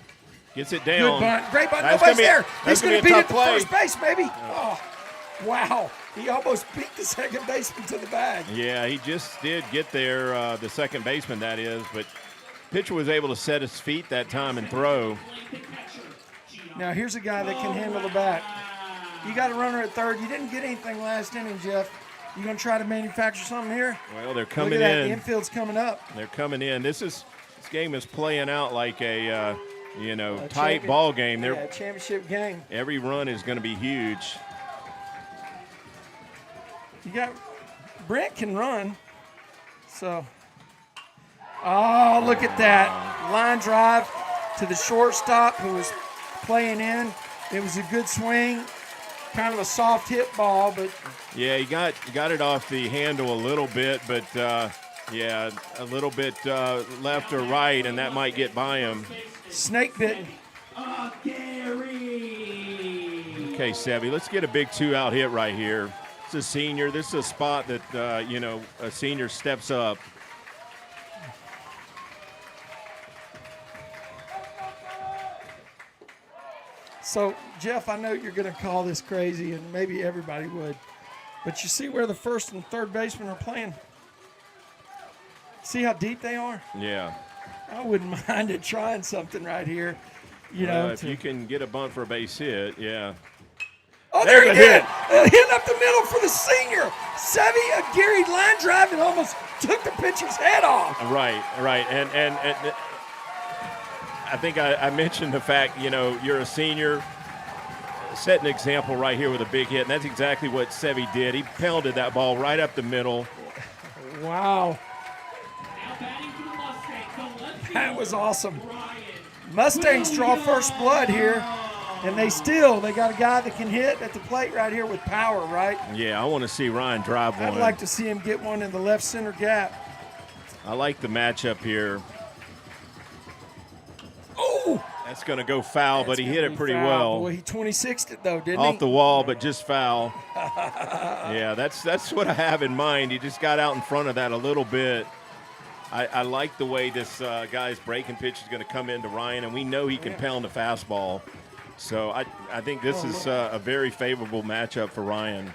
Gets it down. Good bunt. Great bunt. That's Nobody's there. That's He's going to be beat a it tough to play. first base, maybe. Oh, wow. He almost beat the second baseman to the bag. Yeah, he just did get there, the second baseman, that is, but pitcher was able to set his feet that time and throw. Now, here's a guy that can handle the bat. You got a runner at third. You didn't get anything last inning, Jeff. You going to try to manufacture something here? Well, they're coming Look at that. in. The infield's coming up. They're coming in. This game is playing out like a tight ball game. Yeah, championship game. Every run is going to be huge. You got Brent can run. So, oh, look at that. Line drive to the shortstop who was playing in. It was a good swing. Kind of a soft hit ball, but yeah, he got it off the handle a little bit, but yeah, a little bit left or right, and that might get by him. Snake bitten. Okay, Sevy, let's get a big 2-out hit right here. It's a senior. This is a spot that a senior steps up. So, Jeff, I know you're going to call this crazy, and maybe everybody would, but you see where the first and third baseman are playing? See how deep they are? Yeah. I wouldn't mind it trying something right here. If you can get a bunt for a base hit, yeah. Oh, there he did! Hitting up the middle for the senior. Sevy Aguirre line drive and almost took the pitcher's head off. Right. And I think I mentioned the fact, you're a senior. Set an example right here with a big hit, and that's exactly what Sevy did. He pounded that ball right up the middle. Wow. That was awesome. Mustangs draw first blood here, and they got a guy that can hit at the plate right here with power, right? Yeah, I want to see Ryan drive one. I'd like to see him get one in the left center gap. I like the matchup here. Oh! That's going to go foul, but he hit it pretty well. Boy, he 26'd it, though, didn't he? Off the wall, but just foul. Yeah, that's what I have in mind. He just got out in front of that a little bit. I like the way this guy's breaking pitch is going to come into Ryan, and we know he can pound a fastball. So I think this is a very favorable matchup for Ryan.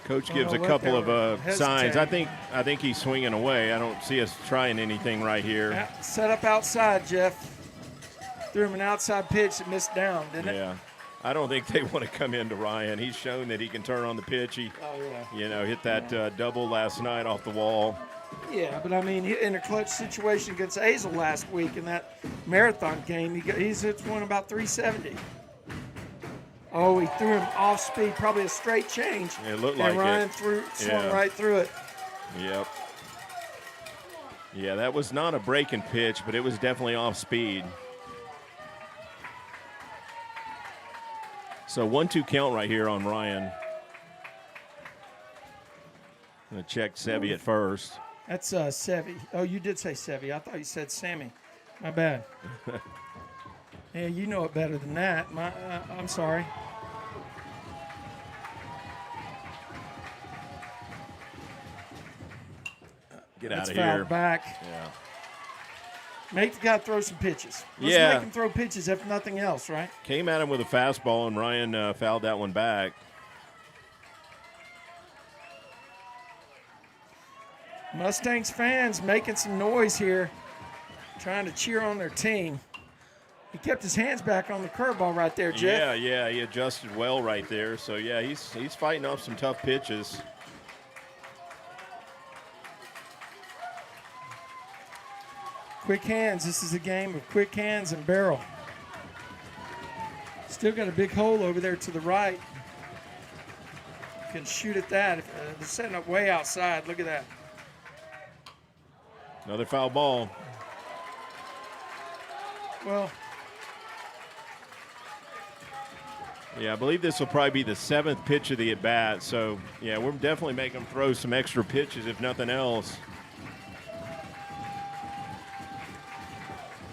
Coach gives a couple of signs. I think he's swinging away. I don't see us trying anything right here. Set up outside, Jeff. Threw him an outside pitch that missed down, didn't it? Yeah. I don't think they want to come into Ryan. He's shown that he can turn on the pitch. He, hit that double last night off the wall. Yeah, but I mean, in a clutch situation against Hazel last week in that marathon game, he's hit one about 370. Oh, he threw him off speed, probably a straight change. It looked like it. And Ryan swung right through it. Yep. Yeah, that was not a breaking pitch, but it was definitely off speed. So 1-2 count right here on Ryan. I'm going to check Sevy at first. That's Sevy. Oh, you did say Sevy. I thought you said Sammy. My bad. Yeah, you know it better than that. I'm sorry. Get out of fouled here. Back. Yeah. Make the guy throw some pitches. Let's make him throw pitches if nothing else, right? Came at him with a fastball, and Ryan fouled that one back. Mustangs fans making some noise here, trying to cheer on their team. He kept his hands back on the curveball right there, Jeff. Yeah, he adjusted well right there. So, yeah, he's fighting off some tough pitches. Quick hands. This is a game of quick hands and barrel. Still got a big hole over there to the right. Can shoot at that. They're setting up way outside. Look at that. Another foul ball. Well, yeah, I believe this will probably be the 7th pitch of the at-bat. So, yeah, we're definitely making them throw some extra pitches, if nothing else.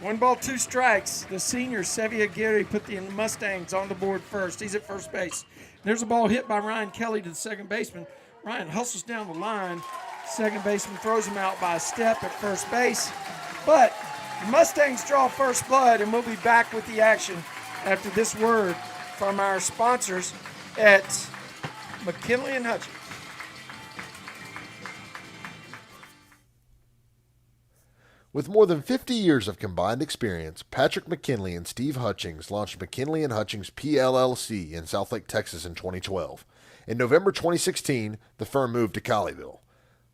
1 ball, 2 strikes. The senior, Sevia Aguirre, put the Mustangs on the board first. He's at first base. There's a ball hit by Ryan Kelly to the second baseman. Ryan hustles down the line. Second baseman throws him out by a step at first base. But the Mustangs draw first blood, and we'll be back with the action after this word from our sponsors at McKinley and Hutchins. With more than 50 years of combined experience, Patrick McKinley and Steve Hutchings launched McKinley & Hutchings PLLC in Southlake, Texas in 2012. In November 2016, the firm moved to Colleyville.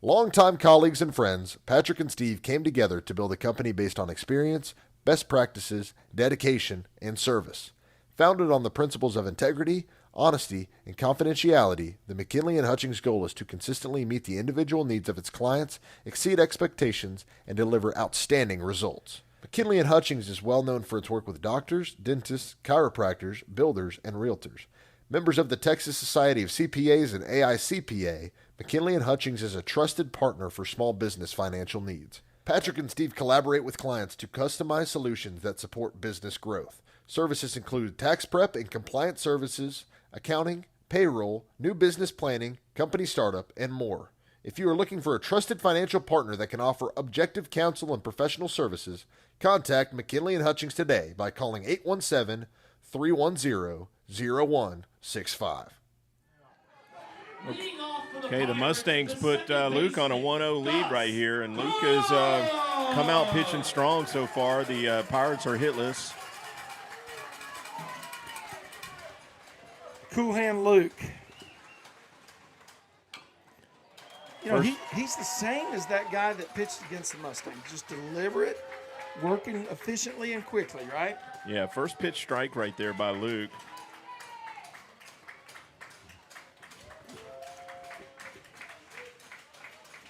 Longtime colleagues and friends, Patrick and Steve came together to build a company based on experience, best practices, dedication, and service. Founded on the principles of integrity, honesty, and confidentiality, the McKinley & Hutchings goal is to consistently meet the individual needs of its clients, exceed expectations, and deliver outstanding results. McKinley & Hutchings is well known for its work with doctors, dentists, chiropractors, builders, and realtors. Members of the Texas Society of CPAs and AICPA, McKinley & Hutchings is a trusted partner for small business financial needs. Patrick and Steve collaborate with clients to customize solutions that support business growth. Services include tax prep and compliance services, accounting, payroll, new business planning, company startup, and more. If you are looking for a trusted financial partner that can offer objective counsel and professional services, contact McKinley & Hutchings today by calling 817-310-0165. Okay, the Mustangs put Luke on a 1-0 lead right here, and Luke has come out pitching strong so far. The Pirates are hitless. Cool hand Luke. You know, he's the same as that guy that pitched against the Mustangs. Just deliberate, working efficiently and quickly, right? Yeah, first pitch strike right there by Luke.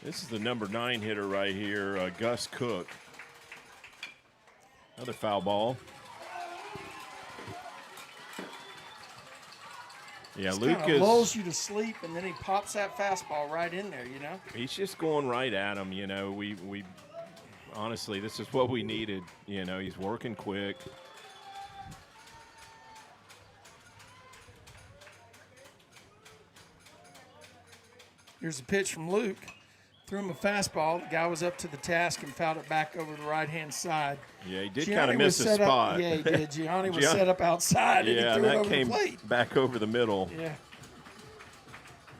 This is the number 9 hitter right here, Gus Cook. Another foul ball. Yeah, Luke lulls you to sleep, and then he pops that fastball right in there, you know? He's just going right at him, you know. We honestly, this is what we needed. You know, he's working quick. Here's a pitch from Luke. Threw him a fastball. The guy was up to the task and fouled it back over the right-hand side. Yeah, he did kind of miss his spot. Yeah, he did. Gianni was set up outside, and he threw it over the plate. Back over the middle. Yeah.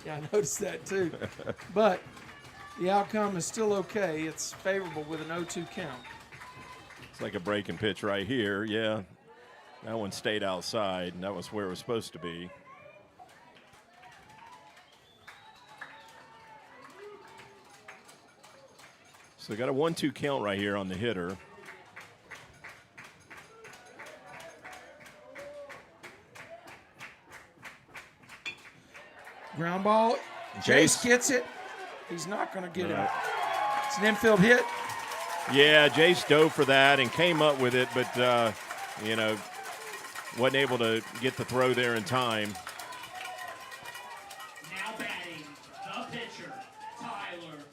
Yeah, I noticed that too. But the outcome is still okay. It's favorable with an 0-2 count. It's like a breaking pitch right here. Yeah, that one stayed outside, and that was where it was supposed to be. So they got a 1-2 count right here on the hitter. Ground ball. Jace gets it. He's not going to get it. It's an infield hit. Yeah, Jace dove for that and came up with it, but, you know, wasn't able to get the throw there in time. Now batting, the pitcher, Tyler.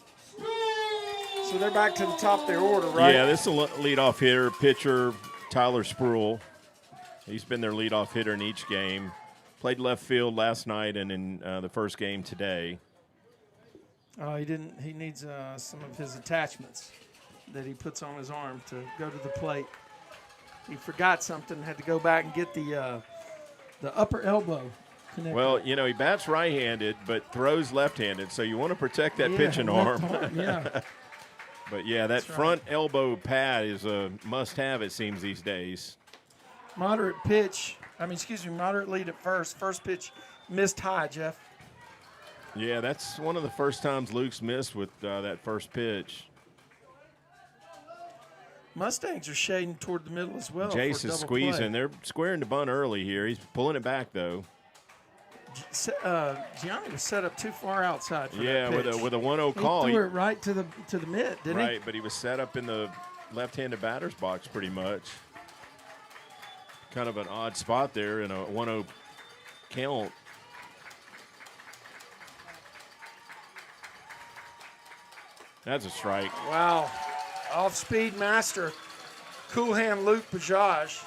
So they're back to the top of their order, right? Yeah, this is a leadoff hitter, pitcher, Tyler Spruill. He's been their leadoff hitter in each game. Played left field last night and in the first game today. He needs some of his attachments that he puts on his arm to go to the plate. He forgot something, had to go back and get the upper elbow connected. Well, you know, he bats right-handed but throws left-handed, so you want to protect that pitching arm. Yeah. But, yeah, that front elbow pad is a must-have, it seems, these days. Moderate lead at first. First pitch missed high, Jeff. Yeah, that's one of the first times Luke's missed with that first pitch. Mustangs are shading toward the middle as well. Jace is squeezing. They're squaring the bunt early here. He's pulling it back, though. Gianni was set up too far outside for that pitch. with a 1-0 call. He threw it right to the mitt, didn't he? Right, but he was set up in the left-handed batter's box pretty much. Kind of an odd spot there in a 1-0 count. That's a strike. Wow. Off-speed master, cool hand Luke Bajaj.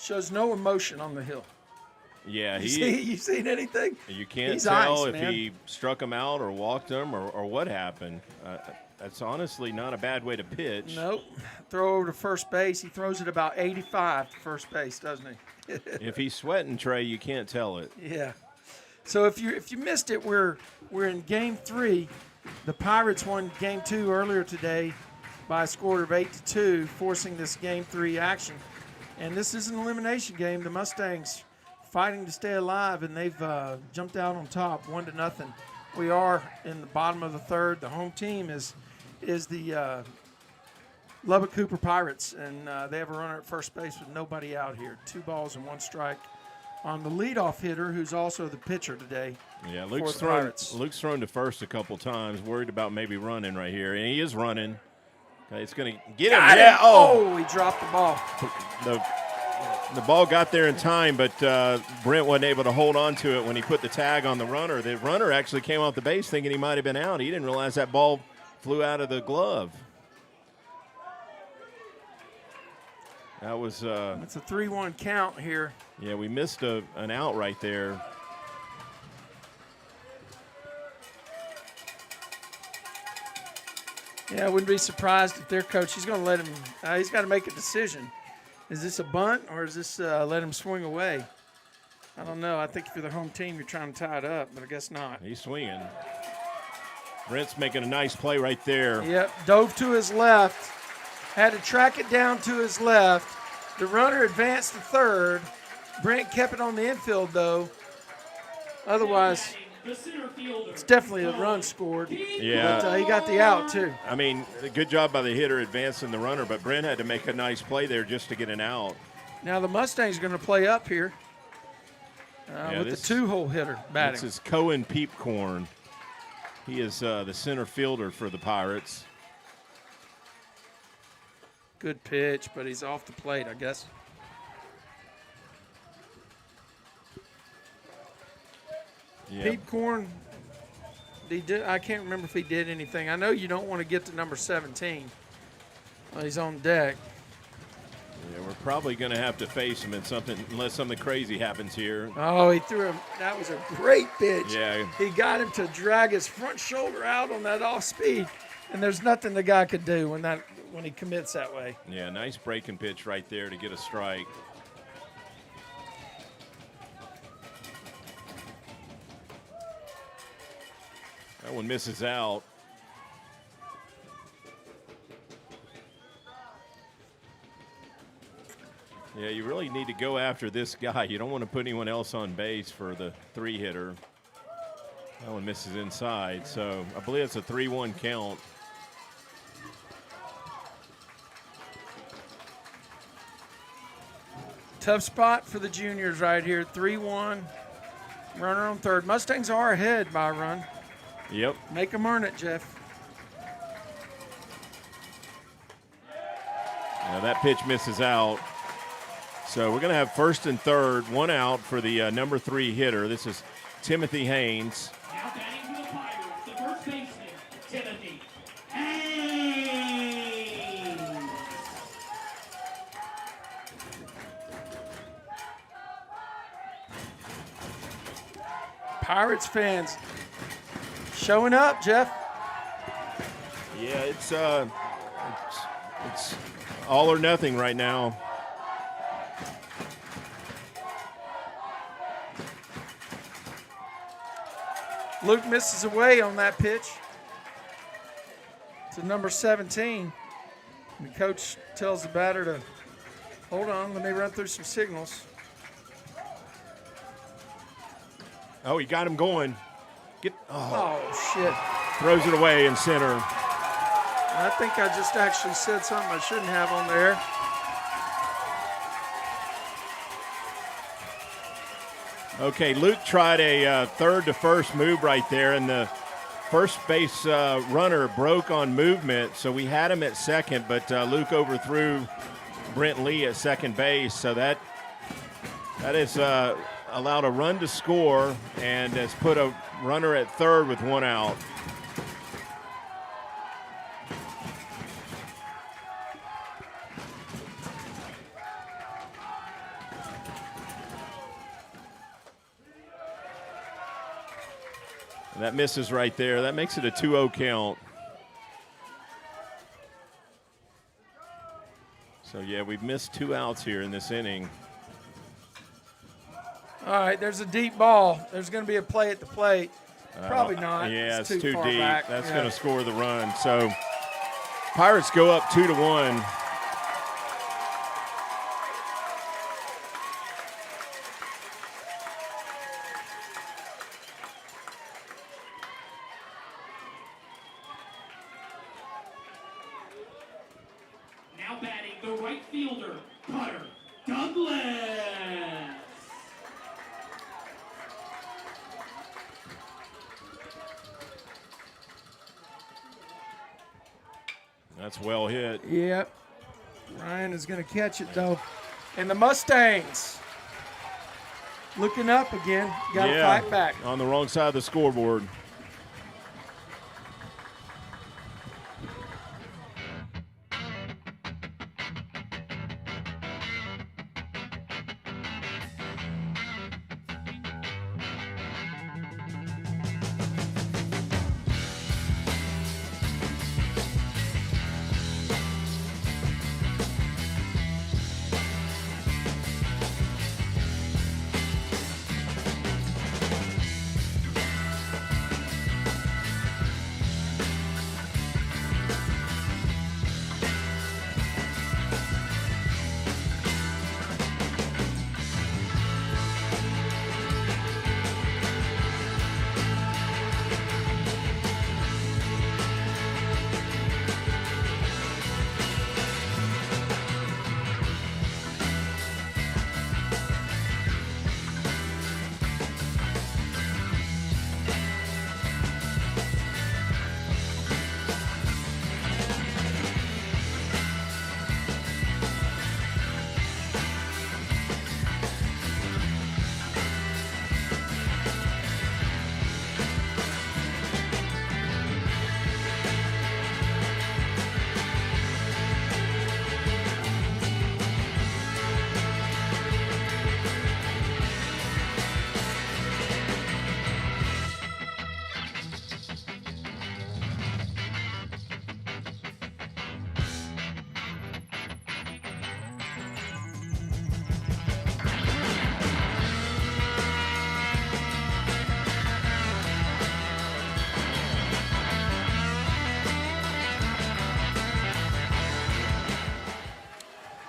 Shows no emotion on the hill. Yeah, you seen anything? You can't He's tell ice, if man. he struck him out or walked him or what happened. That's honestly not a bad way to pitch. Nope. Throw over to first base. He throws it about 85 to first base, doesn't he? If he's sweating, Trey, you can't tell it. Yeah. So if you missed it, we're in Game 3. The Pirates won Game 2 earlier today by a score of 8-2, forcing this Game 3 action. And this is an elimination game. The Mustangs fighting to stay alive, and they've jumped out on top, 1-0. We are in the bottom of the third. The home team is the Lubbock Cooper Pirates, and they have a runner at first base with nobody out here. 2 balls and 1 strike on the leadoff hitter, who's also the pitcher today. Yeah, for Luke's the thrown Pirates. to first a couple times, worried about maybe running right here, and he is running. Okay, it's going to get him. Yeah. Oh, he dropped the ball. The ball got there in time, but Brent wasn't able to hold on to it when he put the tag on the runner. The runner actually came off the base thinking he might have been out. He didn't realize that ball flew out of the glove. That was It's a 3-1 count here. yeah, we missed an out right there. Yeah, I wouldn't be surprised if their coach, he's going to let him, he's got to make a decision. Is this a bunt or is this let him swing away? I don't know. I think if you're the home team, you're trying to tie it up, but I guess not. He's swinging. Brent's making a nice play right there. Yep, dove to his left, had to track it down to his left. The runner advanced to third. Brent kept it on the infield, though. Otherwise, it's definitely a run scored. Yeah. But he got the out, too. I mean, a good job by the hitter advancing the runner, but Brent had to make a nice play there just to get an out. Now the Mustangs are going to play up here with the 2-hole hitter batting. This is Cohen Peepcorn. He is the center fielder for the Pirates. Good pitch, but he's off the plate, I guess. Yeah. Peepcorn, I can't remember if he did anything. I know you don't want to get to number 17. Well, he's on deck. Yeah, we're probably going to have to face him in something unless something crazy happens here. Oh, he threw him. That was a great pitch. Yeah. He got him to drag his front shoulder out on that off speed, and there's nothing the guy could do when he commits that way. Yeah, nice breaking pitch right there to get a strike. That one misses out. Yeah, you really need to go after this guy. You don't want to put anyone else on base for the 3-hitter. That one misses inside, so I believe it's a 3-1 count. Tough spot for the juniors right here. 3-1. Runner on third. Mustangs are ahead by a run. Yep. Make them earn it, Jeff. Now that pitch misses out. So we're going to have first and third, 1 out for the number 3 hitter. This is Timothy Haynes. Now batting for the Pirates, the first baseman, Timothy Haynes. Pirates fans showing up, Jeff. Yeah, it's all or nothing right now. Luke misses away on that pitch to number 17. And the coach tells the batter to Hold on, let me run through some signals. Oh, he got him going. Oh, shit. Throws it away in center. I think I just actually said something I shouldn't have on there. Okay, Luke tried a third to first move right there, and the first base runner broke on movement, so we had him at second, but Luke overthrew Brent Lee at second base, so that has allowed a run to score and has put a runner at third with one out. That misses right there. That makes it a 2-0 count. So, yeah, we've missed 2 outs here in this inning. All right, there's a deep ball. There's going to be a play at the plate. Probably not. Yeah, it's too far deep. back. That's going to score the run. So, Pirates go up 2-1. Now batting the right fielder, Cutter Douglas. That's well hit. Yep. Ryan is going to catch it, though. And the Mustangs looking up again. Got to fight back. On the wrong side of the scoreboard.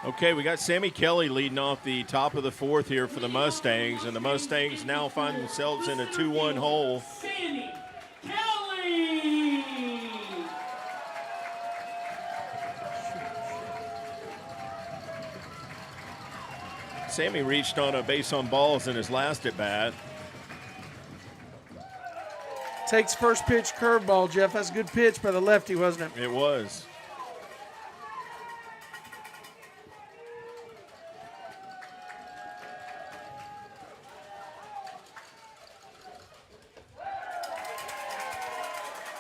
Okay, we got Sammy Kelly leading off the top of the fourth here for the Mustangs, and the Mustangs now find themselves in a 2-1 hole. Sammy Kelly. Sammy reached on a base on balls in his last at bat. Takes first pitch curveball, Jeff. That's a good pitch by the lefty, wasn't it? It was.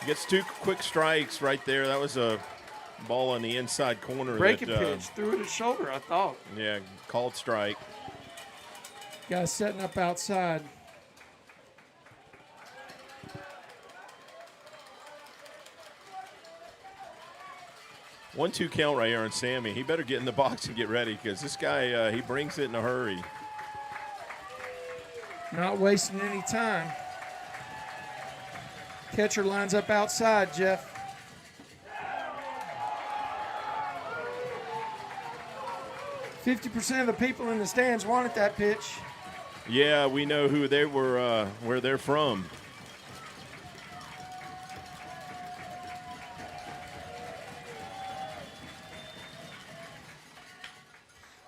Gets 2 quick strikes right there. That was a ball on the inside corner. Breaking pitch. Threw it at shoulder, I thought. Yeah, called strike. Guy setting up outside. One-two count right here on Sammy. He better get in the box and get ready because this guy, he brings it in a hurry. Not wasting any time. Catcher lines up outside, Jeff. 50% of the people in the stands wanted that pitch. Yeah, we know who they were, where they're from.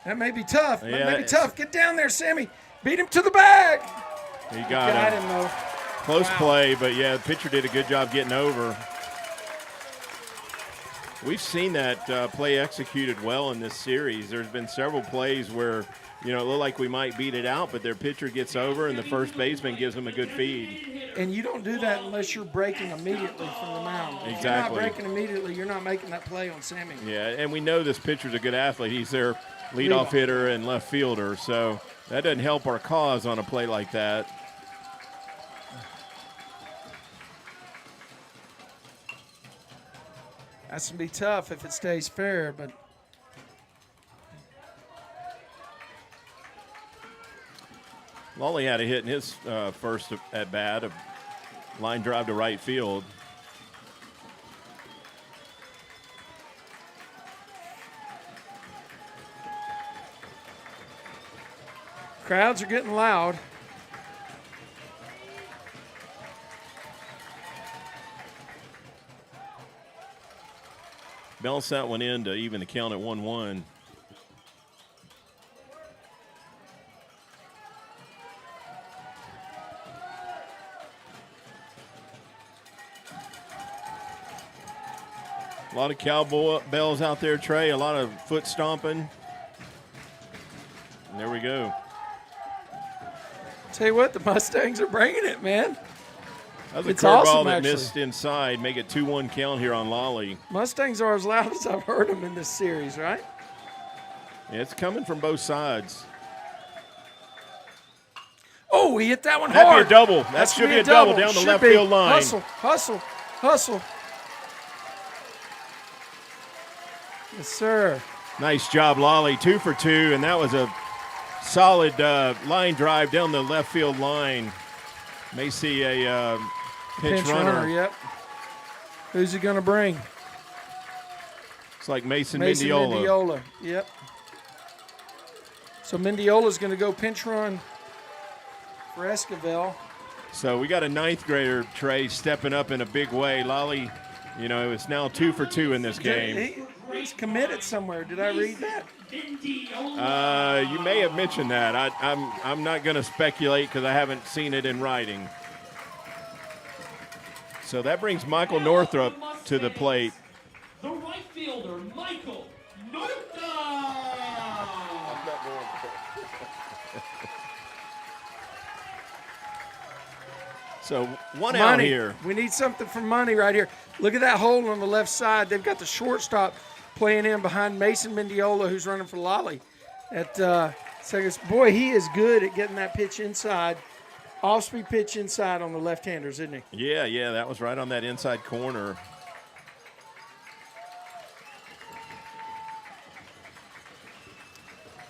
That may be tough. Yeah, That may be tough. Get down there, Sammy. Beat him to the bag. He got him, though. Close play, but yeah, the pitcher did a good job getting over. We've seen that play executed well in this series. There's been several plays where, it looked like we might beat it out, but their pitcher gets over and the first baseman gives them a good feed. And you don't do that unless you're breaking immediately from the mound. Exactly. If you're not breaking immediately, you're not making that play on Sammy. Yeah, and we know this pitcher's a good athlete. He's their leadoff hitter and left fielder, so that doesn't help our cause on a play like that. That's going to be tough if it stays fair, but Lawley had a hit in his first at bat, a line drive to right field. crowds are getting loud. Bell sat one in to even the count at 1-1. A lot of cowboy bells out there, Trey. A lot of foot stomping. And there we go. Tell you what, the Mustangs are bringing it, man. That was a It's curveball awesome, that actually. missed inside. Make it 2-1 count here on Lawley. Mustangs are as loud as I've heard them in this series, right? Yeah, it's coming from both sides. Oh, he hit that one That'd hard. be a double. That That's should gonna be a double down the Should left be. field line. Hustle, hustle, hustle. Yes, sir. Nice job, Lawley. 2 for 2, and that was a solid line drive down the left field line. May see a pinch runner. Yep. Who's he going to bring? It's like Mason Mason Mendiola. Mendiola. Yep. So Mendiola's going to go pinch run for Esquivel. So we got a ninth grader, Trey, stepping up in a big way. Lawley, you know, it's now 2 for 2 in this game. He's committed somewhere. Did I read that? You may have mentioned that. I'm not going to speculate because I haven't seen it in writing. So that brings Michael Northrup to the plate. The right fielder, Michael Northrup. So one out here. We need something for Money right here. Look at that hole on the left side. They've got the shortstop playing in behind Mason Mendiola, who's running for Lawley. Boy, he is good at getting that pitch inside. Off-speed pitch inside on the left-handers, isn't he? Yeah, that was right on that inside corner.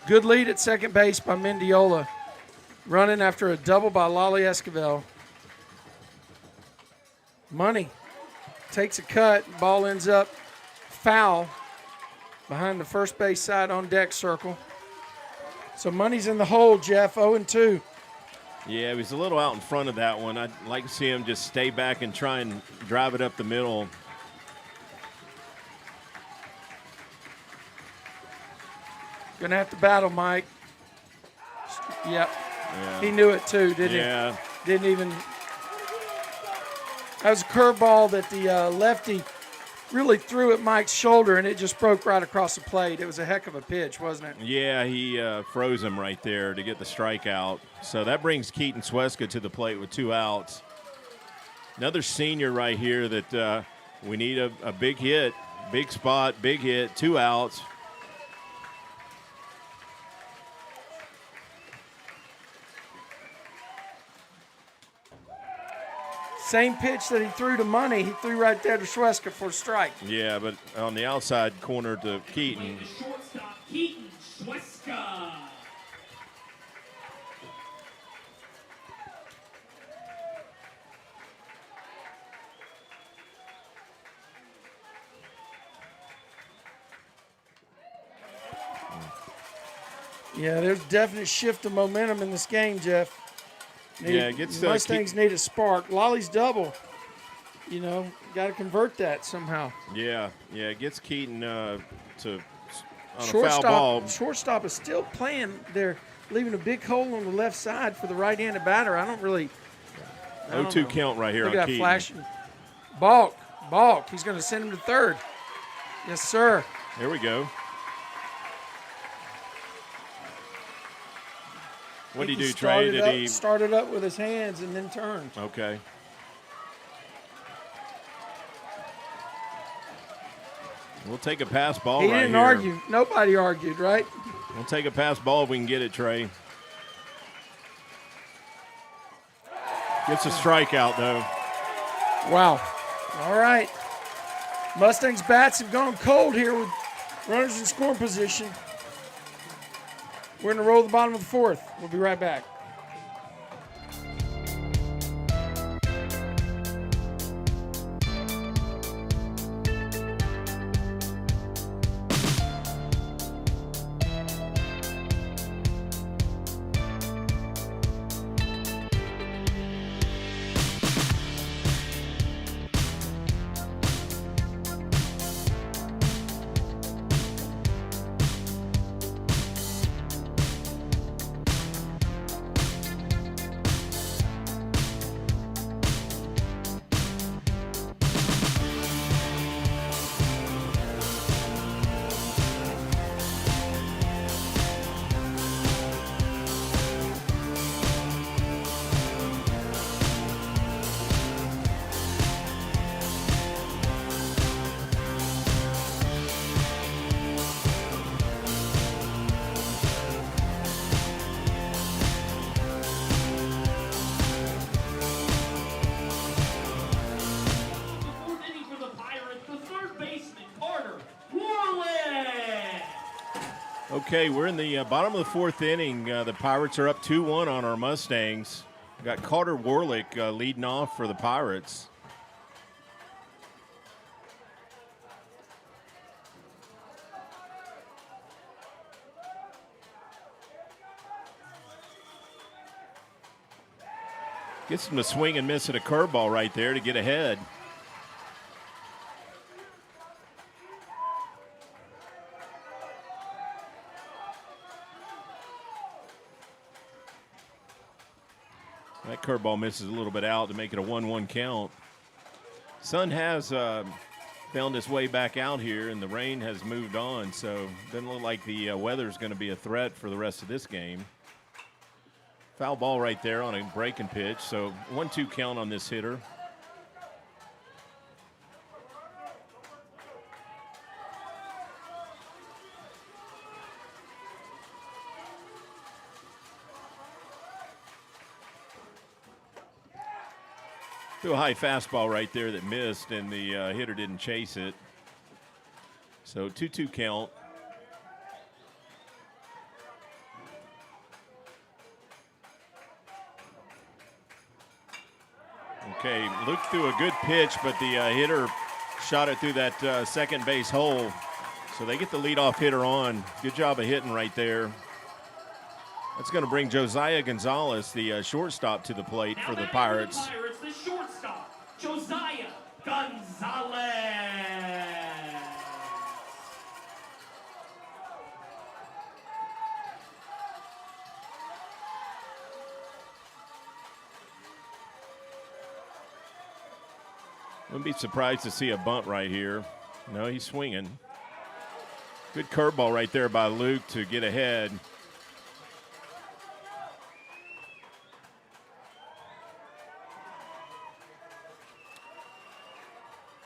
Good lead at second base by Mendiola. Running after a double by Lawley Esquivel. Money takes a cut. Ball ends up foul behind the first base side on deck circle. So Money's in the hole, Jeff, 0-2. Yeah, he was a little out in front of that one. I'd like to see him just stay back and try and drive it up the middle. Gonna have to battle, Mike. Yep. Yeah. He knew it too, didn't Yeah. he? Didn't even. That was a curveball that the lefty really threw at Mike's shoulder, and it just broke right across the plate. It was a heck of a pitch, wasn't it? Yeah, he froze him right there to get the strikeout. So that brings Keaton Sweska to the plate with 2 outs. Another senior right here that we need a big hit, big spot, big hit, 2 outs. Same pitch that he threw to Money, he threw right there to Sweska for a strike. Yeah, but on the outside corner to Keaton. The shortstop, Keaton Sweska. Yeah, there's definite shift of momentum in this game, Jeff. Mustangs need a spark. Lolly's double. Got to convert that somehow. Yeah, it gets Keaton on a foul ball. Shortstop is still playing there, leaving a big hole on the left side for the right-handed batter. I don't really. 0-2 count right here Look on at that Keaton. flashing. Balk. He's going to send him to third. Yes, sir. Here we go. What did he do, Trey? He started up with his hands and then turned? Okay. We'll take a pass ball right here. He didn't argue. Nobody argued, right? We'll take a pass ball if we can get it, Trey. Gets a strikeout, though. Wow. All right. Mustangs bats have gone cold here with runners in scoring position. We're going to roll the bottom of the fourth. We'll be right back. Okay, we're in the bottom of the fourth inning. The Pirates are up 2-1 on our Mustangs. We've got Carter Warlick leading off for the Pirates. Gets him to swing and miss at a curveball right there to get ahead. That curveball misses a little bit out to make it a 1-1 count. Sun has found his way back out here, and the rain has moved on, so it doesn't look like the weather's going to be a threat for the rest of this game. Foul ball right there on a breaking pitch, so 1-2 count on this hitter. Threw a high fastball right there that missed, and the hitter didn't chase it. So 2-2 count. Okay, Luke threw a good pitch, but the hitter shot it through that second base hole. So they get the leadoff hitter on. Good job of hitting right there. That's going to bring Josiah Gonzalez, the shortstop, to the plate for the Pirates. The shortstop, Josiah Gonzalez. Wouldn't be surprised to see a bunt right here. No, he's swinging. Good curveball right there by Luke to get ahead.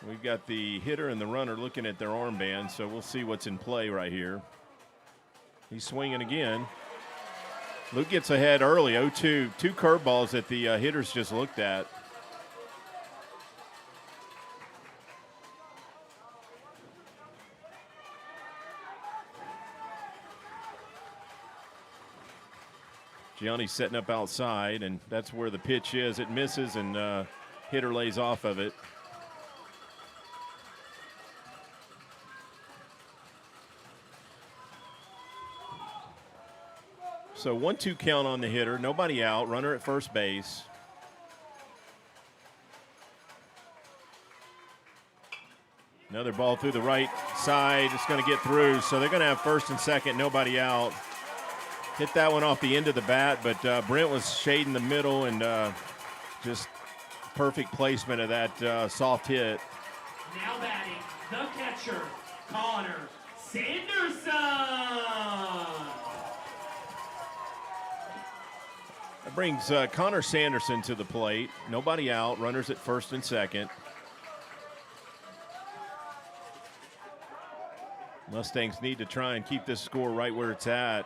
We've got the hitter and the runner looking at their armband, so we'll see what's in play right here. He's swinging again. Luke gets ahead early, 0-2. Two curveballs that the hitters just looked at. Gianni's setting up outside, and that's where the pitch is. It misses, and hitter lays off of it. So 1-2 count on the hitter. Nobody out. Runner at first base. Another ball through the right side. It's going to get through. So they're going to have first and second. Nobody out. Hit that one off the end of the bat, but Brent was shading the middle and just perfect placement of that soft hit. Now batting, the catcher, Connor Sanderson. That brings Connor Sanderson to the plate. Nobody out. Runners at first and second. Mustangs need to try and keep this score right where it's at.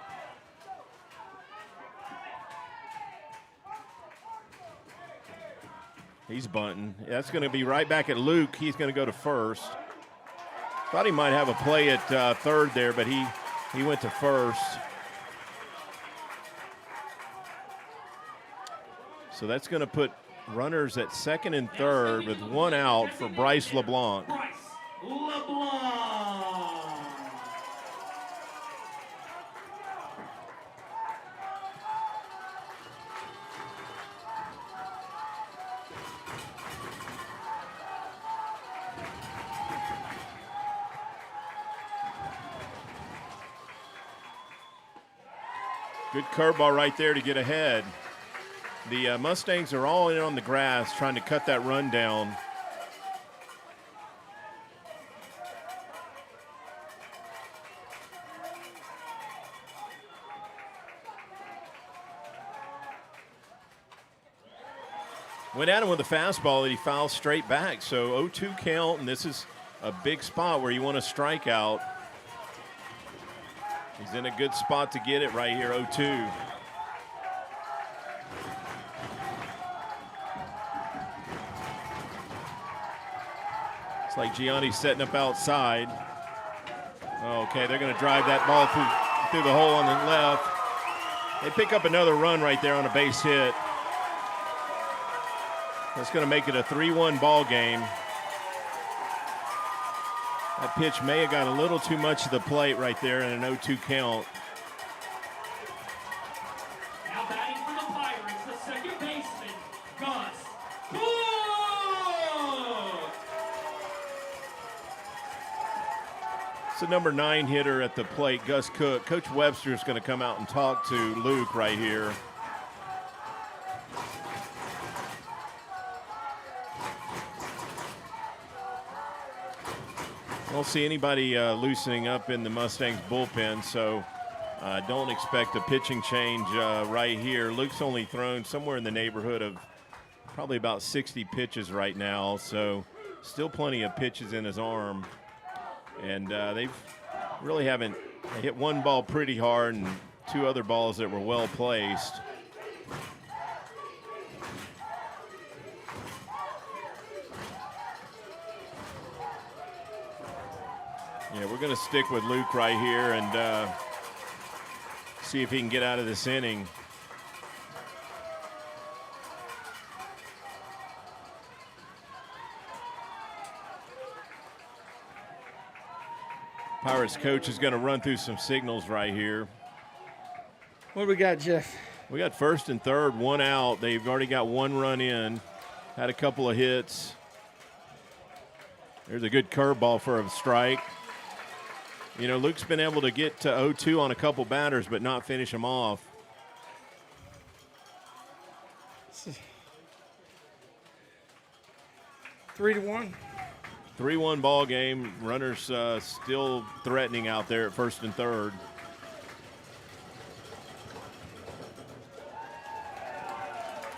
He's bunting. That's going to be right back at Luke. He's going to go to first. Thought he might have a play at third there, but he went to first. So that's going to put runners at second and third with one out for Bryce LeBlanc. Bryce LeBlanc. Good curveball right there to get ahead. The Mustangs are all in on the grass trying to cut that run down. Went at him with a fastball that he fouled straight back. So 0-2 count, and this is a big spot where you want to strike out. He's in a good spot to get it right here, 0-2. It's like Gianni's setting up outside. Okay, they're going to drive that ball through the hole on the left. They pick up another run right there on a base hit. That's going to make it a 3-1 ball game. That pitch may have got a little too much of the plate right there in an 0-2 count. Now batting for the Pirates, the second baseman, Gus Cook. It's the number 9 hitter at the plate, Gus Cook. Coach Webster is going to come out and talk to Luke right here. I don't see anybody loosening up in the Mustangs bullpen, so don't expect a pitching change right here. Luke's only thrown somewhere in the neighborhood of probably about 60 pitches right now, so still plenty of pitches in his arm. And they really haven't hit one ball pretty hard and 2 other balls that were well placed. Yeah, we're going to stick with Luke right here and see if he can get out of this inning. Pirates coach is going to run through some signals right here. What do we got, Jeff? We got first and third, 1 out. They've already got 1 run in, had a couple of hits. There's a good curveball for a strike. You know, Luke's been able to get to 0-2 on a couple batters, but not finish them off. 3-1. 3-1 ball game. Runners still threatening out there at first and third.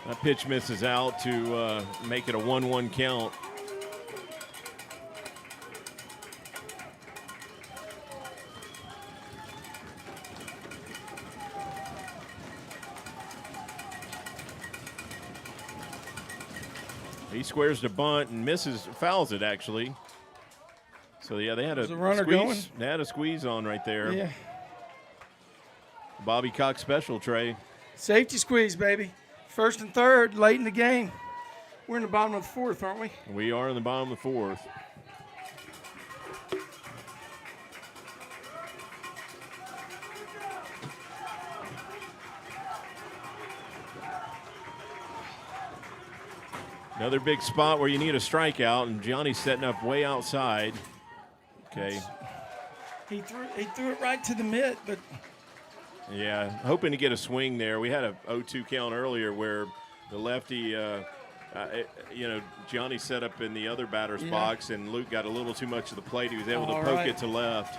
That pitch misses out to make it a 1-1 count. He squares the bunt and fouls it actually. So yeah, they had a runner squeeze. going? They had a squeeze on right there. Yeah. Bobby Cox special, Trey. Safety squeeze, baby. First and third, late in the game. We're in the bottom of the 4th, aren't we? We are in the bottom of the 4th. Another big spot where you need a strikeout, and Gianni's setting up way outside. Okay. He threw it right to the mitt, but yeah, hoping to get a swing there. We had a 0-2 count earlier where the lefty, Gianni set up in the other batter's box, and Luke got a little too much of the plate. He was able to poke it to left.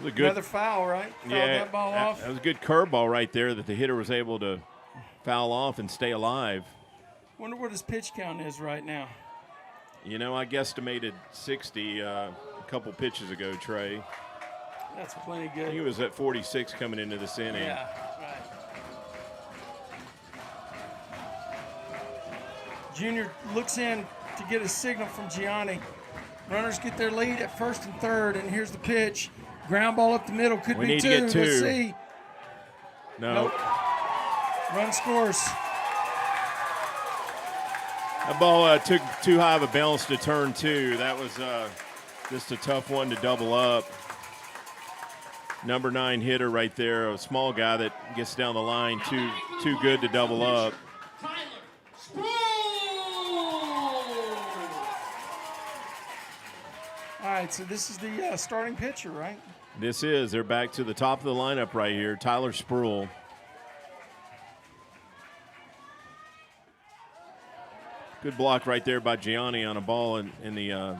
Another foul, right? Fouled that ball off. That was a good curveball right there that the hitter was able to foul off and stay alive. Wonder what his pitch count is right now. You know, I guesstimated 60 a couple pitches ago, Trey. That's plenty good. He was at 46 coming into this inning. Yeah, right. Junior looks in to get a signal from Gianni. Runners get their lead at first and third, and here's the pitch. Ground ball up the middle, could We be need two. to get two. Let's see. No. Nope. Run scores. That ball took too high of a bounce to turn two. That was just a tough one to double up. Number 9 hitter right there, a small guy that gets down the line, too good to double up. All right, so this is the starting pitcher, right? This is. They're back to the top of the lineup right here, Tyler Spruill. Good block right there by Gianni on a ball in the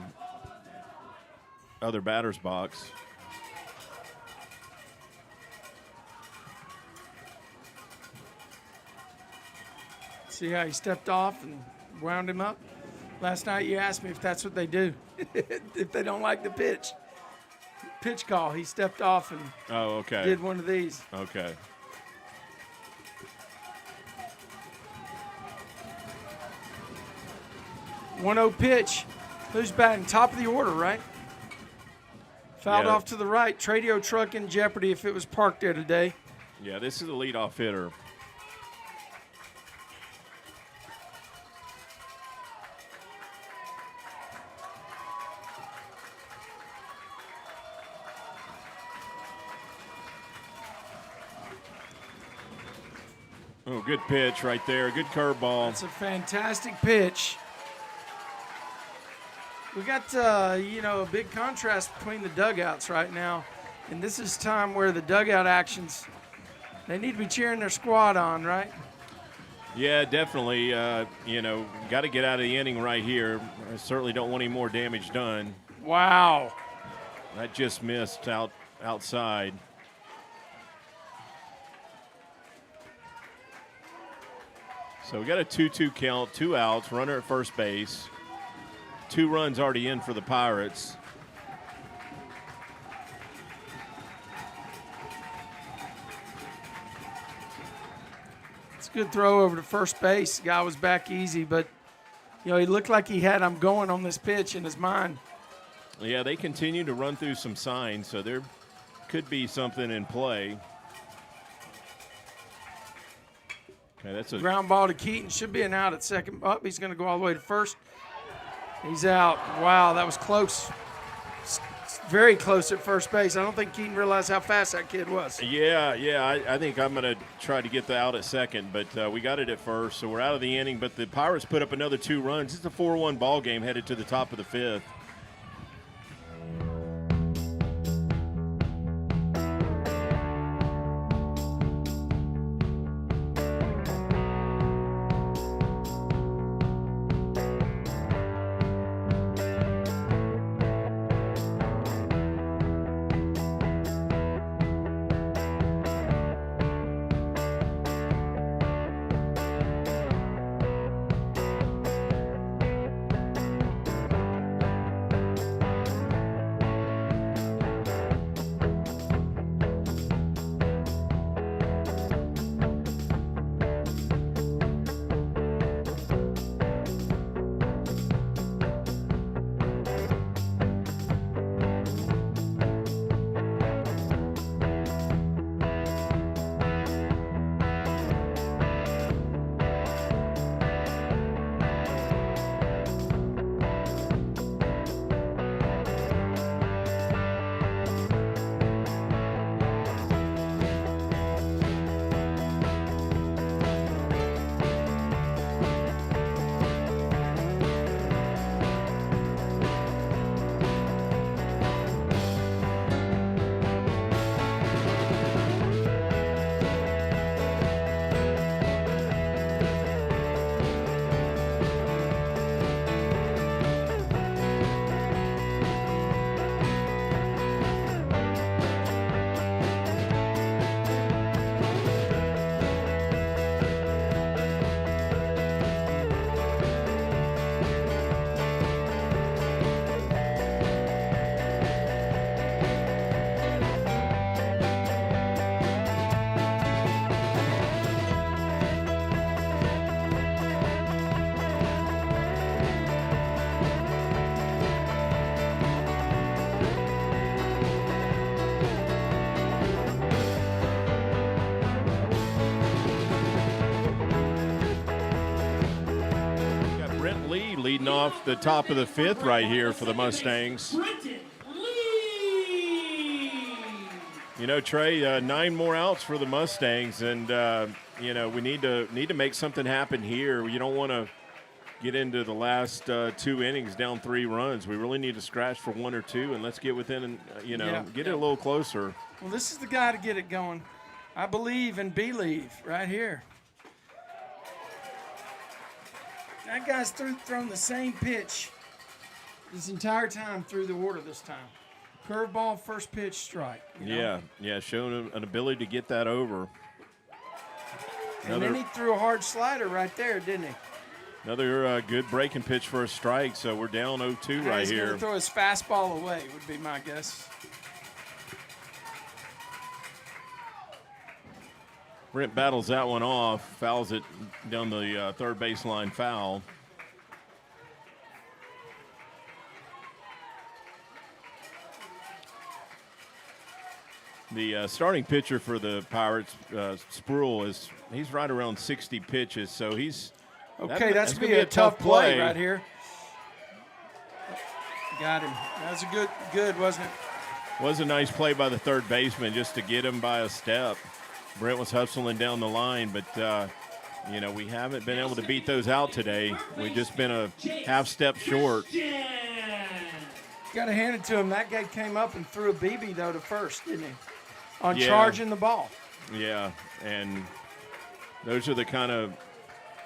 other batter's box. See how he stepped off and wound him up? Last night you asked me if that's what they do, if they don't like the pitch call. He stepped off and did one of these. Okay. One 1-0 pitch. Who's batting? Top of the order, right? Fouled off to the right. Tradio truck in jeopardy if it was parked there today. Yeah, this is the leadoff hitter. Oh, good pitch right there. Good curveball. That's a fantastic pitch. We got, a big contrast between the dugouts right now. And this is time where the dugout actions, they need to be cheering their squad on, right? Yeah, definitely. Got to get out of the inning right here. I certainly don't want any more damage done. Wow. That just missed outside. So we got a 2-2 count, 2 outs, runner at first base. 2 runs already in for the Pirates. It's a good throw over to first base. The guy was back easy, but, he looked like he had "I'm going" on this pitch in his mind. Yeah, they continue to run through some signs, so there could be something in play. Okay, that's a ground ball to Keaton. Should be an out at second. Oh, he's going to go all the way to first. He's out. Wow, that was close. Very close at first base. I don't think Keaton realized how fast that kid was. Yeah. I think I'm going to try to get the out at second, but we got it at first, so we're out of the inning. But the Pirates put up another 2 runs. It's a 4-1 ball game headed to the top of the 5th. leading off the top of the 5th right here for the Mustangs. You know, Trey, 9 more outs for the Mustangs, and you know, we need to make something happen here. You don't want to get into the last 2 innings down 3 runs. We really need to scratch for 1 or 2, and let's get within, get it a little closer. Well, this is the guy to get it going. I believe and believe right here. That guy's thrown the same pitch this entire time through the order this time. Curveball, first pitch, strike. Yeah, showing an ability to get that over. And then he threw a hard slider right there, didn't he? Another good breaking pitch for a strike, so we're down 0-2 right here. He's going to throw his fastball away, would be my guess. Brent battles that one off, fouls it down the third baseline foul. The starting pitcher for the Pirates, Spruill, he's right around 60 pitches, so he's okay. That's gonna be a tough play right here. Got him. That was a good, wasn't it? Was a nice play by the third baseman just to get him by a step. Brent was hustling down the line, but we haven't been able to beat those out today. We've just been a half step short. Got to hand it to him. That guy came up and threw a BB though to first, didn't he? On charging the ball. Yeah, and those are the kind of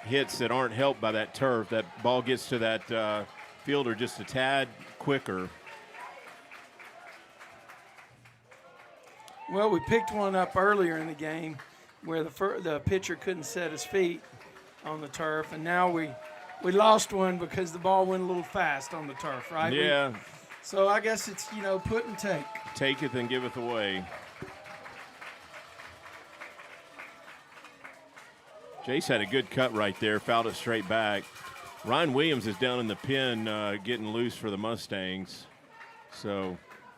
hits that aren't helped by that turf. That ball gets to that fielder just a tad quicker. Well, we picked one up earlier in the game where the pitcher couldn't set his feet on the turf, and now we lost one because the ball went a little fast on the turf, right? Yeah. So I guess it's, put and take. Taketh and giveth away. Jace had a good cut right there, fouled it straight back. Ryan Williams is down in the pen getting loose for the Mustangs. So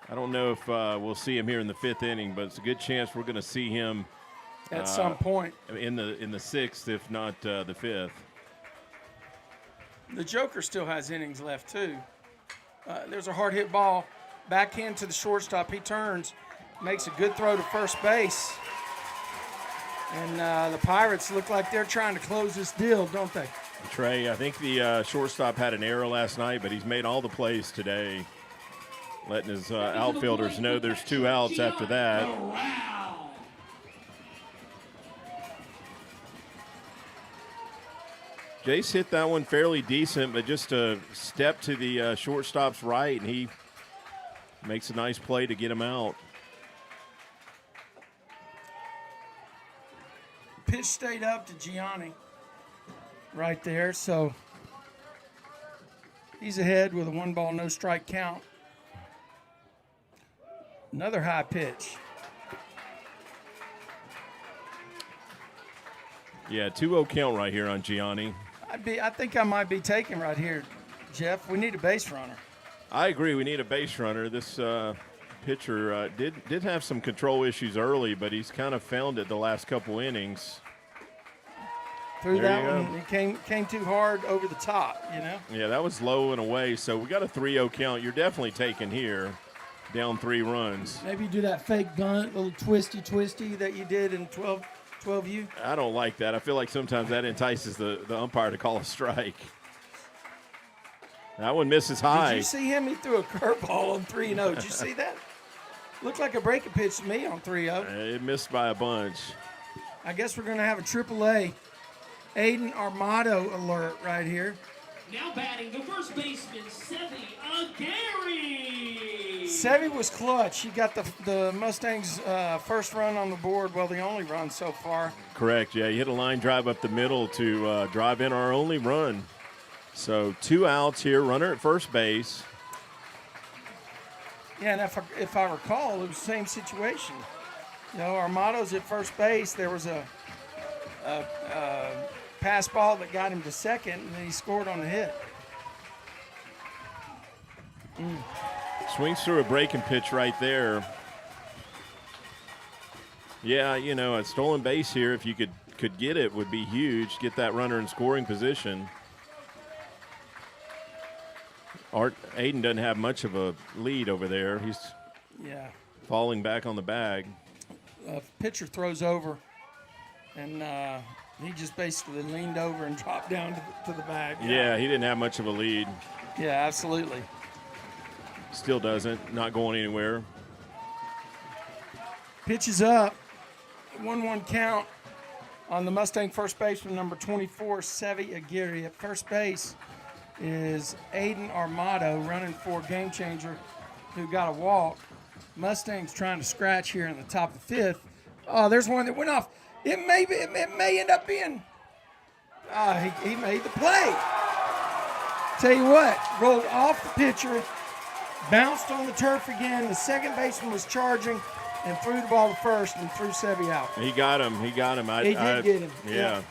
I don't know if we'll see him here in the 5th inning, but it's a good chance we're going to see him at some point in the 6th, if not the 5th. The Joker still has innings left too. There's a hard hit ball, backhand to the shortstop. He turns, makes a good throw to first base. And the Pirates look like they're trying to close this deal, don't they? Trey, I think the shortstop had an error last night, but he's made all the plays today, letting his outfielders know there's 2 outs after that. Jace hit that one fairly decent, but just a step to the shortstop's right, and he makes a nice play to get him out. Pitch stayed up to Gianni right there, so he's ahead with a 1-ball, no strike count. Another high pitch. Yeah, 2-0 count right here on Gianni. I think I might be taking right here, Jeff. We need a base runner. I agree. We need a base runner. This pitcher did have some control issues early, but he's kind of found it the last couple innings. Through that one, he came too hard over the top, Yeah, that was low and away, so we got a 3-0 count. You're definitely taking here, down 3 runs. Maybe do that fake bunt, little twisty that you did in 12U. I don't like that. I feel like sometimes that entices the umpire to call a strike. That one misses high. Did you see him? He threw a curveball on 3-0. Did you see that? Looked like a breaking pitch to me on 3-0. It missed by a bunch. I guess we're going to have a AAA Aiden Armato alert right here. Now batting the first baseman, Sevi Aguirre. Sevi was clutch. He got the Mustangs' first run on the board, well, the only run so far. Correct, yeah. He hit a line drive up the middle to drive in our only run. So 2 outs here, runner at first base. Yeah, and if I recall, it was the same situation. Armato's at first base. There was a pass ball that got him to second, and then he scored on the hit. Swings through a breaking pitch right there. Yeah, a stolen base here, if you could get it, would be huge. Get that runner in scoring position. Aiden doesn't have much of a lead over there. He's falling back on the bag. Pitcher throws over, and he just basically leaned over and dropped down to the bag. Yeah, he didn't have much of a lead. Yeah, absolutely. Still doesn't. Not going anywhere. Pitch is up. 1-1 count on the Mustang first baseman, number 24, Sevi Aguirre. At first base is Aiden Armato running for Game Changer, who got a walk. Mustangs trying to scratch here in the top of the fifth. Oh, there's one that went off. It may end up being. He made the play. Tell you what, rolled off the pitcher, bounced on the turf again. The second baseman was charging and threw the ball to first and threw Sevi out. He got him. He did get him. Yeah.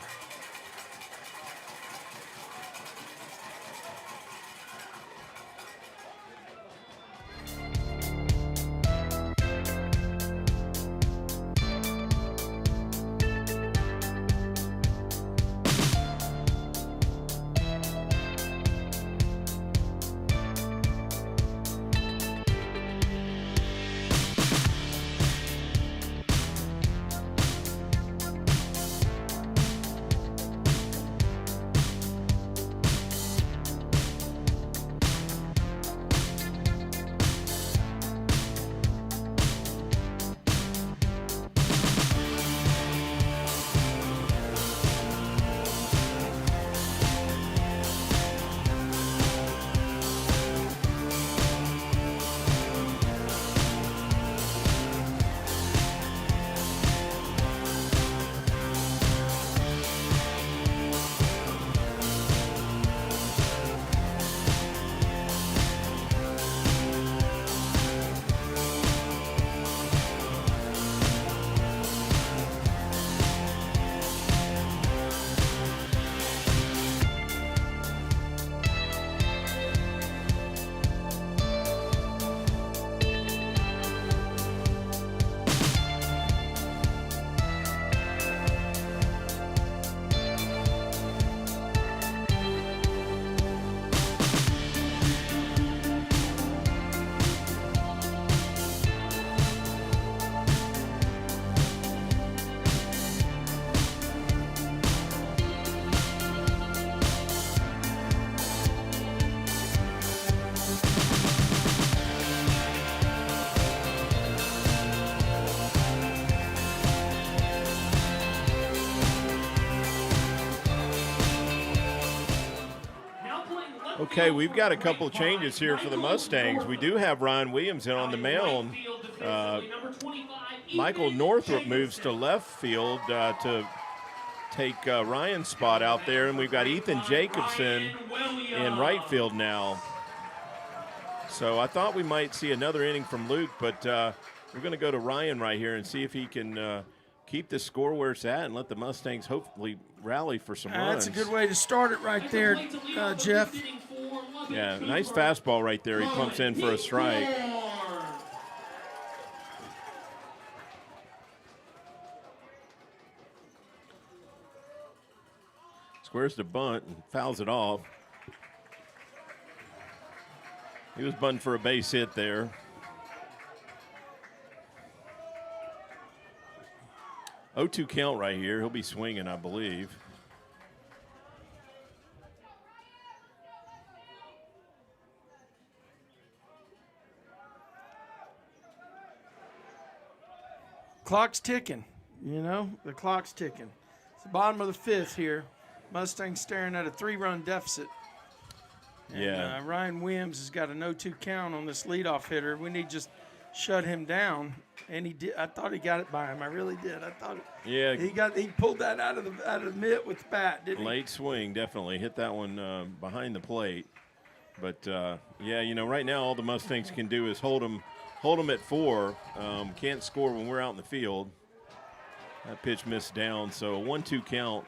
Okay, we've got a couple of changes here for the Mustangs. We do have Ryan Williams in on the mound. Michael Northrup moves to left field to take Ryan's spot out there, and we've got Ethan Jacobson in right field now. So I thought we might see another inning from Luke, but we're going to go to Ryan right here and see if he can keep the score where it's at and let the Mustangs hopefully rally for some runs. That's a good way to start it right there, Jeff. Yeah, nice fastball right there. He pumps in for a strike. Squares the bunt and fouls it off. He was bunting for a base hit there. 0-2 count right here. He'll be swinging, I believe. Clock's ticking, you know, the clock's ticking. It's the bottom of the fifth here. Mustangs staring at a 3-run deficit. And, Ryan Williams has got a 0-2 count on this leadoff hitter. We need to just shut him down, and he did. I thought he got it by him. I really did. I thought. Yeah. He pulled that out of the mitt with the bat, didn't he? Late swing, definitely hit that one behind the plate. But yeah, you know, right now all the Mustangs can do is hold them at 4. Can't score when we're out in the field. That pitch missed down, so a 1-2 count.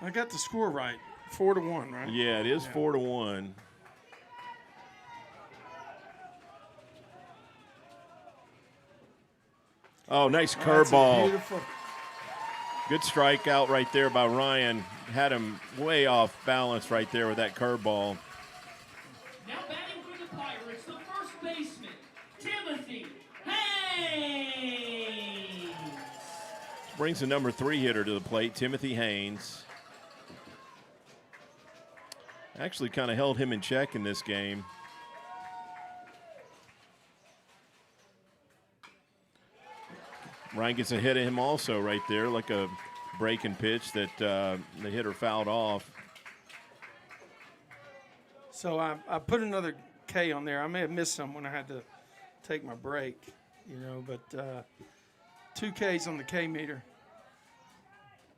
I got the score right, 4-1, right? Yeah, it is 4-1. Oh, nice curveball. Beautiful. Good strikeout right there by Ryan. Had him way off balance right there with that curveball. Now batting for the Pirates, the first baseman, Timothy Haynes. Brings the number 3 hitter to the plate, Timothy Haynes. Actually kind of held him in check in this game. Ryan gets a hit of him also right there, like a breaking pitch that the hitter fouled off. So I put another K on there. I may have missed some when I had to take my break, but 2 Ks on the K meter.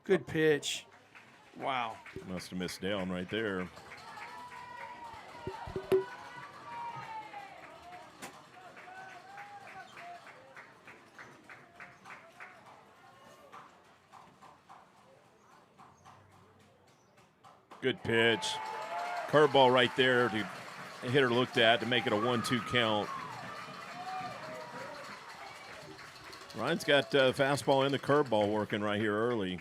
Good pitch. Wow. Must have missed down right there. Good pitch. Curveball right there. The hitter looked at to make it a 1-2 count. Ryan's got fastball and the curveball working right here early.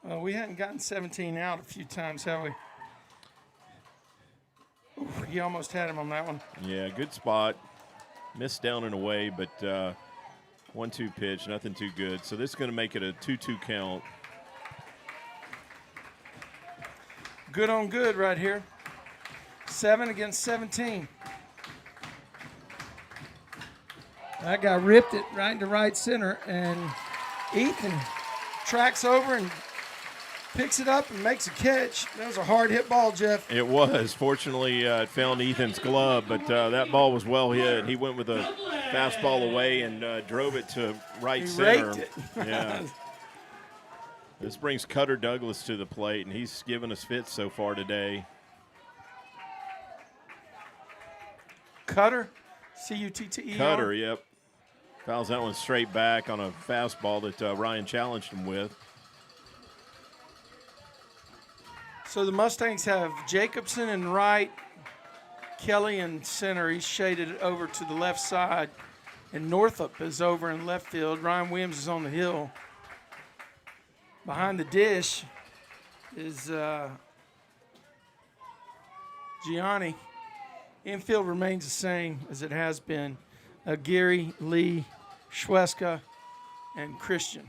We hadn't gotten 17 out a few times, have we? Oof, he almost had him on that one. Yeah, good spot. Missed down and away, but 1-2 pitch, nothing too good. So this is going to make it a 2-2 count. Good on good right here. 7 against 17. That guy ripped it right into right center, and Ethan tracks over and picks it up and makes a catch. That was a hard hit ball, Jeff. It was. Fortunately, it found Ethan's glove, but that ball was well hit. He went with a fastball away and drove it to right center. Raked it. Yeah. This brings Cutter Douglas to the plate, and he's given us fits so far today. Cutter? C-U-T-T-E-R? Cutter, yep. Fouls that one straight back on a fastball that Ryan challenged him with. So the Mustangs have Jacobson in right, Kelly in center. He's shaded over to the left side, and Northup is over in left field. Ryan Williams is on the hill. Behind the dish is Gianni. Infield remains the same as it has been. Gary, Lee, Schweska, and Christian.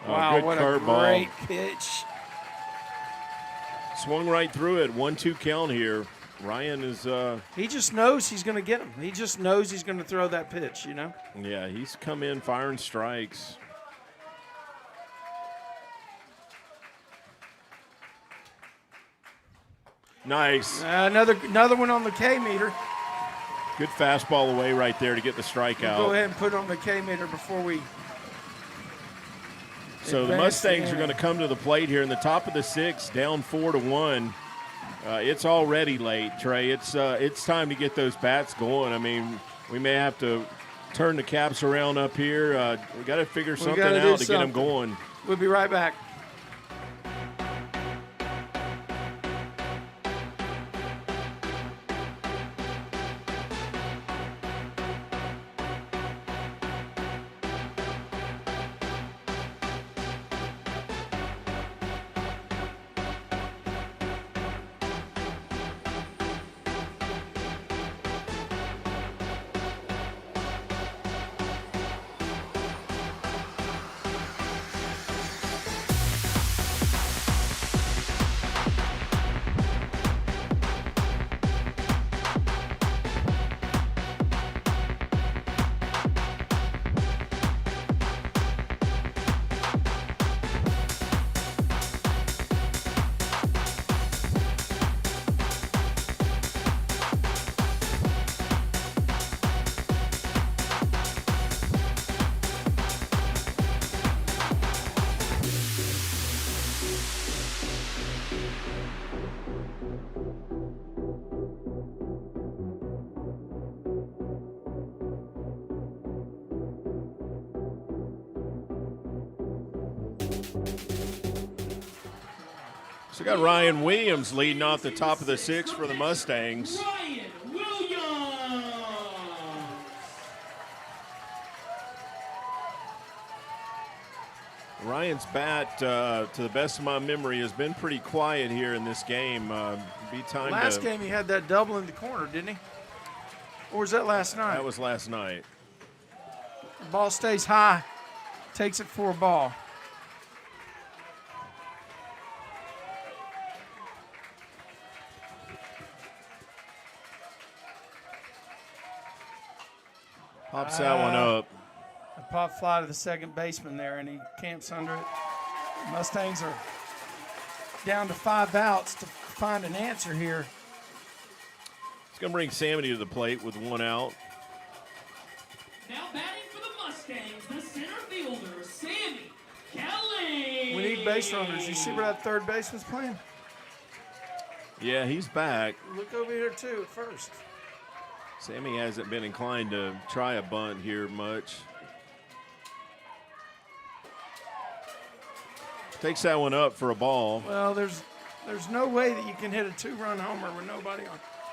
Wow, good what curveball. a great pitch. Swung right through it. 1-2 count here. Ryan is He just knows he's going to get him. He just knows he's going to throw that pitch, yeah, he's come in firing strikes. Nice. Another one on the K meter. Good fastball away right there to get the strikeout. We'll go ahead and put it on the K meter before we. So the Mustangs are going to come to the plate here in the top of the 6th, down 4-1. It's already late, Trey. It's time to get those bats going. I mean, we may have to turn the caps around up here. We got to figure something out to get them going. We'll be right back. So we got Ryan Williams leading off the top of the 6th for the Mustangs. Ryan Williams. Ryan's bat, to the best of my memory, has been pretty quiet here in this game. Be time Last to, game he had that double in the corner, didn't he? Or was that last night? That was last night. The ball stays high, takes it for a ball. Pops that one up. A pop fly to the second baseman there, and he camps under it. Mustangs are down to 5 outs to find an answer here. It's going to bring Sammy to the plate with 1 out. Now batting for the Mustangs, the center fielder, Sammy Kelly. We need base runners. You see where that third baseman's playing? Yeah, he's back. Look over here, too, at first. Sammy hasn't been inclined to try a bunt here much. Takes that one up for a ball. Well, there's no way that you can hit a 2-run homer with nobody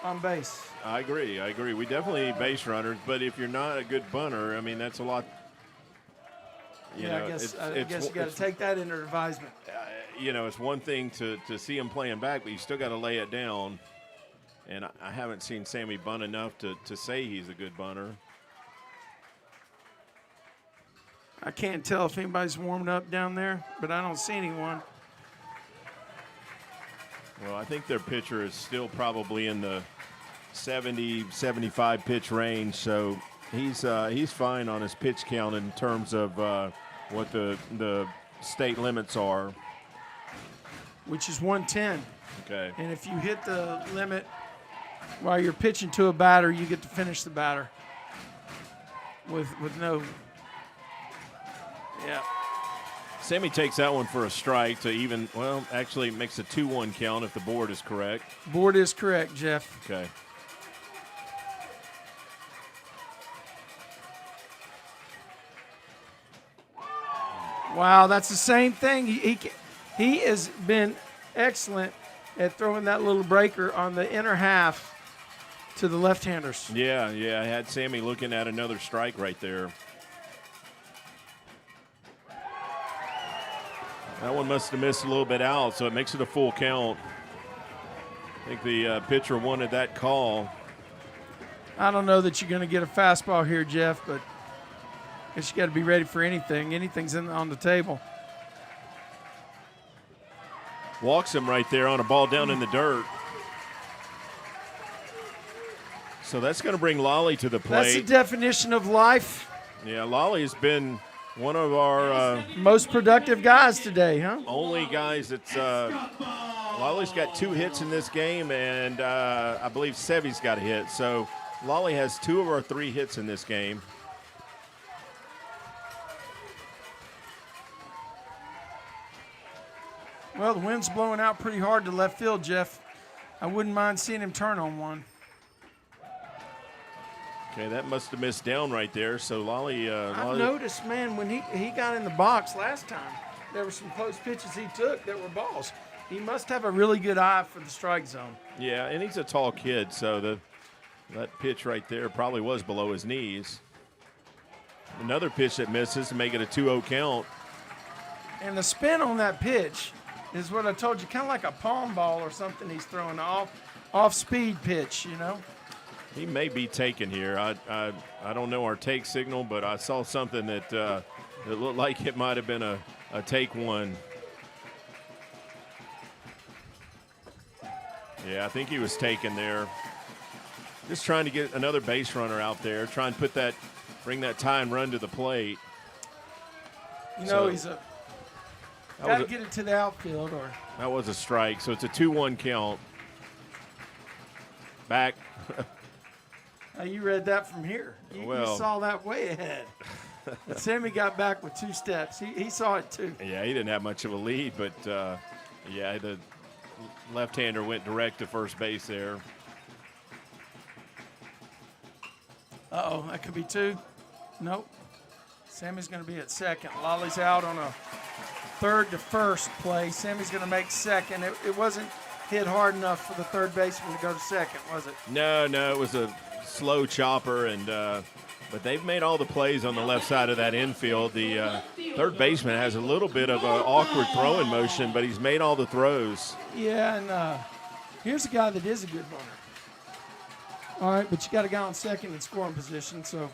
on base. I agree. We definitely need base runners, but if you're not a good bunter, I mean, that's a lot. I guess you got to take that into advisement. It's one thing to see him playing back, but you still got to lay it down. And I haven't seen Sammy bunt enough to say he's a good bunter. I can't tell if anybody's warmed up down there, but I don't see anyone. Well, I think their pitcher is still probably in the 70, 75 pitch range, so he's fine on his pitch count in terms of what the state limits are. Which is 110. Okay. And if you hit the limit while you're pitching to a batter, you get to finish the batter with no. Yeah. Sammy takes that one for a strike to actually makes a 2-1 count if the board is correct. Board is correct, Jeff. Okay. Wow, that's the same thing. He has been excellent at throwing that little breaker on the inner half to the left-handers. Yeah, I had Sammy looking at another strike right there. That one must have missed a little bit out, so it makes it a full count. I think the pitcher wanted that call. I don't know that you're going to get a fastball here, Jeff, but I guess you got to be ready for anything. Anything's on the table. Walks him right there on a ball down in the dirt. So that's going to bring Lolly to the plate. That's the definition of life. Yeah, Lolly has been one of our most productive guys today, huh? only guys that's Lolly's got 2 hits in this game, and I believe Sevy's got a hit. So Lolly has 2 of our 3 hits in this game. Well, the wind's blowing out pretty hard to left field, Jeff. I wouldn't mind seeing him turn on one. Okay, that must have missed down right there. So Lolly. I noticed, man, when he got in the box last time, there were some close pitches he took that were balls. He must have a really good eye for the strike zone. Yeah, and he's a tall kid, so that pitch right there probably was below his knees. Another pitch that misses to make it a 2-0 count. And the spin on that pitch is what I told you, kind of like a palm ball or something he's throwing off speed pitch, you know. He may be taken here. I don't know our take signal, but I saw something that looked like it might have been a take one. Yeah, I think he was taken there. Just trying to get another base runner out there, trying to bring that tying run to the plate. You know, got to get it to the outfield. That was a strike, so it's a 2-1 count. Back. Now you read that from here. You saw that way ahead. But Sammy got back with 2 steps. He saw it too. Yeah, he didn't have much of a lead, but the left-hander went direct to first base there. Uh-oh, that could be 2. Nope. Sammy's going to be at second. Lolly's out on a third to first play. Sammy's going to make second. It wasn't hit hard enough for the third baseman to go to second, was it? No, it was a slow chopper, and But they've made all the plays on the left side of that infield. The third baseman has a little bit of an awkward throwing motion, but he's made all the throws. Yeah, and here's a guy that is a good runner. All right, but you got a guy on second in scoring position, so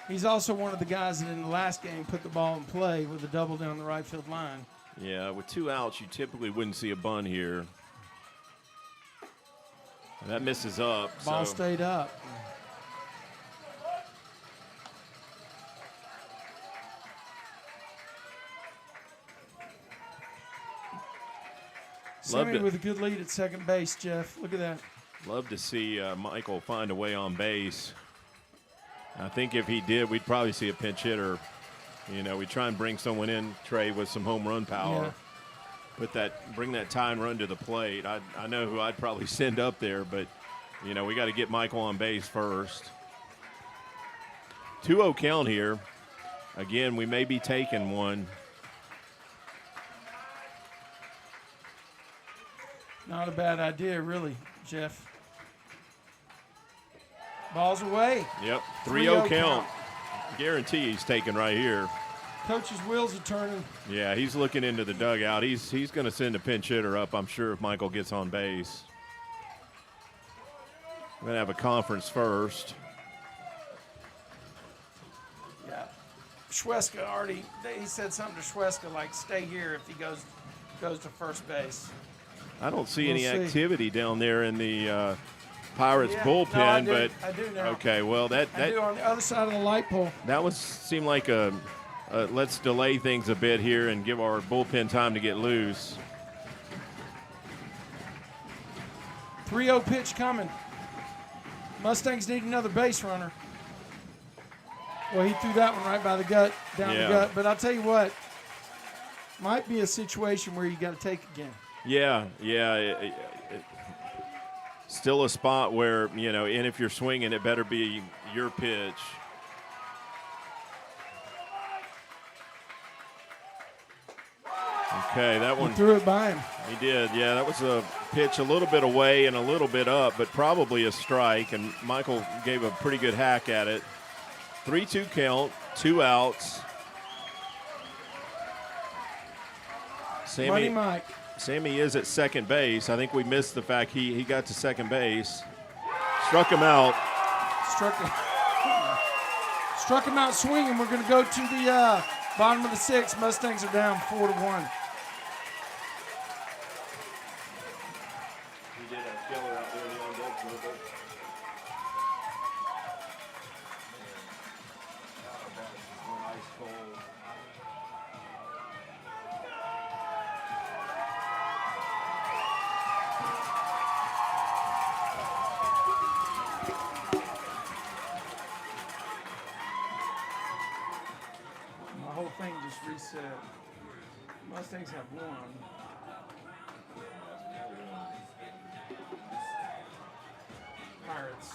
he's also one of the guys that in the last game put the ball in play with a double down the right field line. Yeah, with 2 outs, you typically wouldn't see a bunt here. And that misses up. Ball stayed up. Sammy with a good lead at second base, Jeff. Look at that. Love to see Michael find a way on base. I think if he did, we'd probably see a pinch hitter. You know, we try and bring someone in, Trey, with some home run power. Yeah. Bring that tying run to the plate. I know who I'd probably send up there, but, you know, we got to get Michael on base first. 2-0 count here. Again, we may be taking one. Not a bad idea, really, Jeff. Ball's away. Yep, 3-0 count. Guarantee he's taking right here. Coach's wheels are turning. Yeah, he's looking into the dugout. He's going to send a pinch hitter up, I'm sure, if Michael gets on base. We're going to have a conference first. Yeah. Schweska already, he said something to Schweska like, stay here if he goes to first base. I don't see any activity down there in the Pirates bullpen, no, I do now. Okay, well I do on the other side of the light pole. That seemed like a let's delay things a bit here and give our bullpen time to get loose. 3-0 pitch coming. Mustangs need another base runner. Well, he threw that one right by the gut, down the gut. But I'll tell you what, might be a situation where you got to take again. Yeah. Still a spot where, you know, and if you're swinging, it better be your pitch. Okay, that one. He threw it by him. He did, yeah. That was a pitch a little bit away and a little bit up, but probably a strike, and Michael gave a pretty good hack at it. 3-2 count, 2 outs. Money Mike. Sammy is at second base. I think we missed the fact he got to second base. Struck him out. Struck him out swinging. We're going to go to the bottom of the 6th. Mustangs are down 4-1. He did a killer out there in the on-deck. Ice cold. Thing just reset. Mustangs have one. Pirates.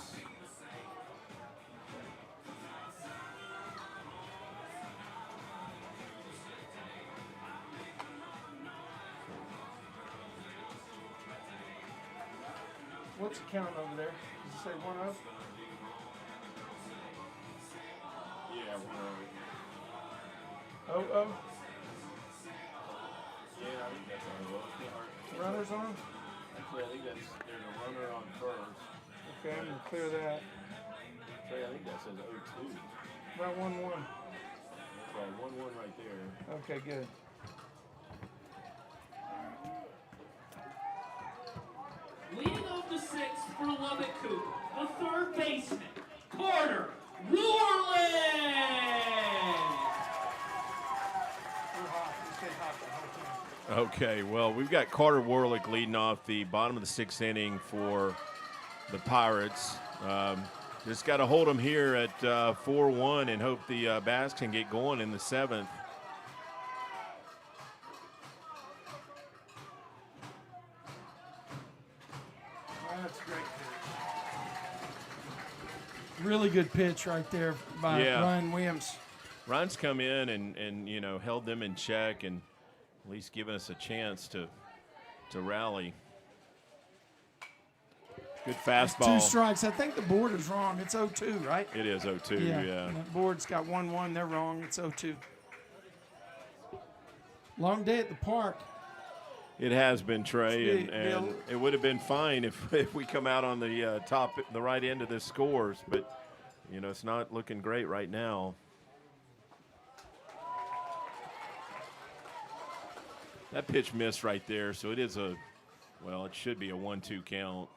What's the count over there? Did you say 1-0? Yeah, 1-0. 0-0? Yeah, I think that's on. Runners on? Actually, I think there's a runner on first. Okay, I'm going to clear that. Trey, I think that says 0-2. About 1-1. That's right, 1-1 right there. Okay, good. Leading off the 6th for Lubbock Coupe, the third baseman, Carter Warland. Okay, well, we've got Carter Warlick leading off the bottom of the 6th inning for the Pirates. Just got to hold them here at 4-1 and hope the Bats can get going in the 7th. That's a great pitch. Really good pitch right there by Ryan Williams. Ryan's come in and you know, held them in check and at least given us a chance to rally. Good That's fastball. 2 strikes. I think the board is wrong. It's 0-2, right? It is 0-2, yeah. And the board's got 1-1. They're wrong. It's 0-2. Long day at the park. It has been, Trey, It's and it would have been fine if we come out on the the right end of the scores, but, you know, it's not looking great right now. That pitch missed right there, so it is it should be a 1-2 count.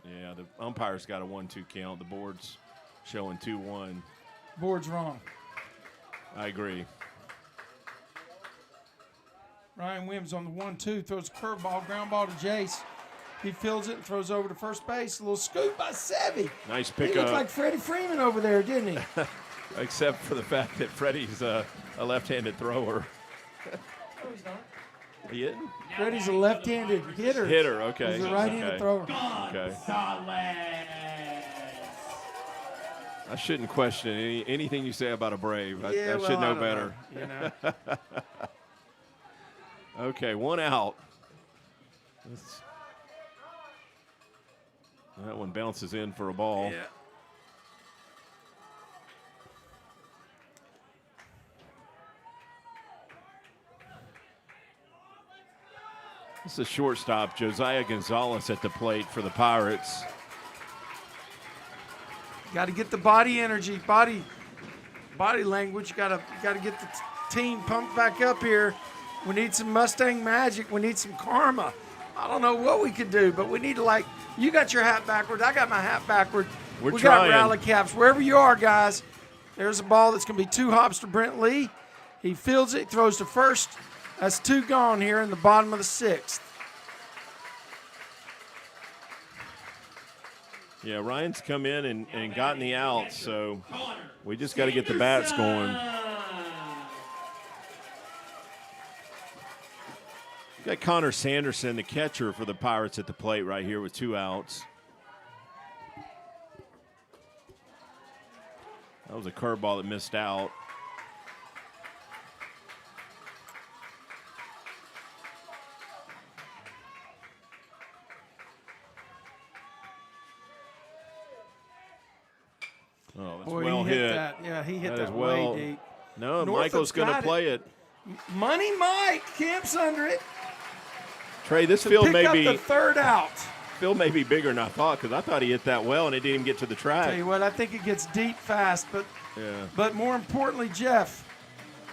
Yeah, the umpire's got a 1-2 count. The board's showing 2-1. Board's wrong. I agree. Ryan Williams on the 1-2 throws a curveball, ground ball to Jace. He fields it and throws over to first base. A little scoop by Sevy. Nice He pickup. looked like Freddie Freeman over there, didn't he? Except for the fact that Freddie's a left-handed thrower. No, he's not. He isn't? Freddie's a left-handed hitter. Hitter, okay. He's a right-handed thrower. Okay. Gonzalez. I shouldn't question anything you say about a Brave. I Yeah, should know don't better. know, you know. Okay, 1 out. That one bounces in for a ball. Yeah. This is shortstop Josiah Gonzalez at the plate for the Pirates. Got to get the body energy, body language. Got to get the team pumped back up here. We need some Mustang magic. We need some karma. I don't know what we could do, but we need to, you got your hat backward. I got my hat backward. We're we trying. got rally caps. Wherever you are, guys, there's a ball that's going to be 2 hops to Brent Lee. He fields it, throws to first. That's 2 gone here in the bottom of the 6th. Yeah, Ryan's come in and gotten the out, so we just got to get the bats going. Got Connor Sanderson, the catcher for the Pirates, at the plate right here with 2 outs. That was a curveball that missed out. Oh, that's Boy, well he hit hit. that. Yeah, he hit That is that well- way deep. No, Northup's Michael's going to got it. play it. Money Mike camps under it. Trey, this To field pick may up be the 3rd out. be bigger than I thought, because I thought he hit that well and it didn't even get to the track. Tell you what, I think it gets deep fast, but Yeah. but more importantly, Jeff,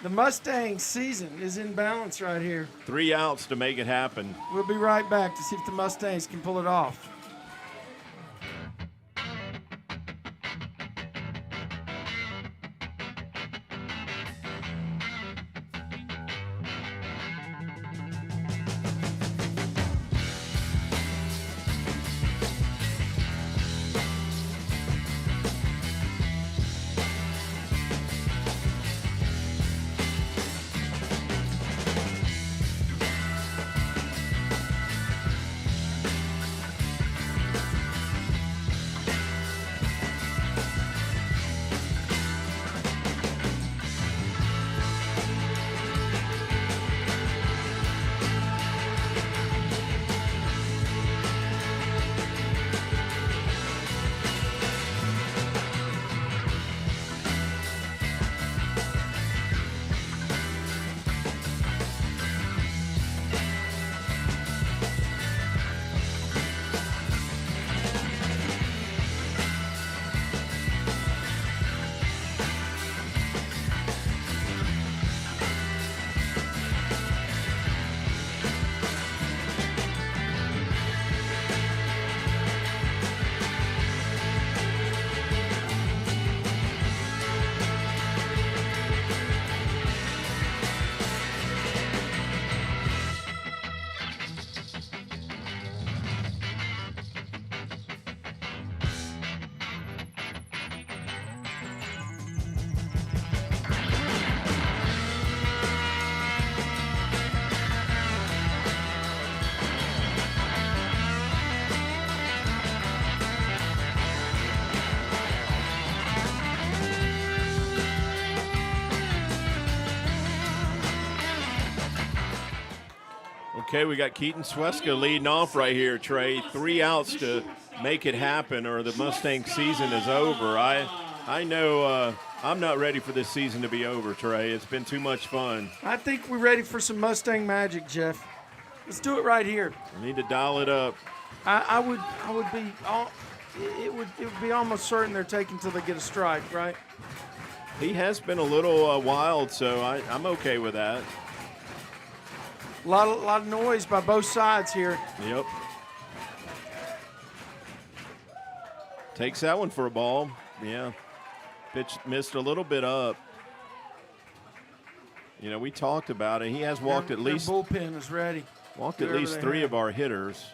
the Mustang season is in balance right here. 3 outs to make it happen. We'll be right back to see if the Mustangs can pull it off. Okay, we got Keaton Sweska leading off right here, Trey. 3 outs to make it happen or the Mustang season is over. I know I'm not ready for this season to be over, Trey. It's been too much fun. I think we're ready for some Mustang magic, Jeff. Let's do it right here. We need to dial it up. I would be it would be almost certain they're taking till they get a strike, right? He has been a little wild, so I'm okay with that. A lot of noise by both sides here. Yep. Takes that one for a ball. Yeah. Pitch missed a little bit up. You know, we talked about it. He has walked at least bullpen is ready. Walked at least 3 of our hitters.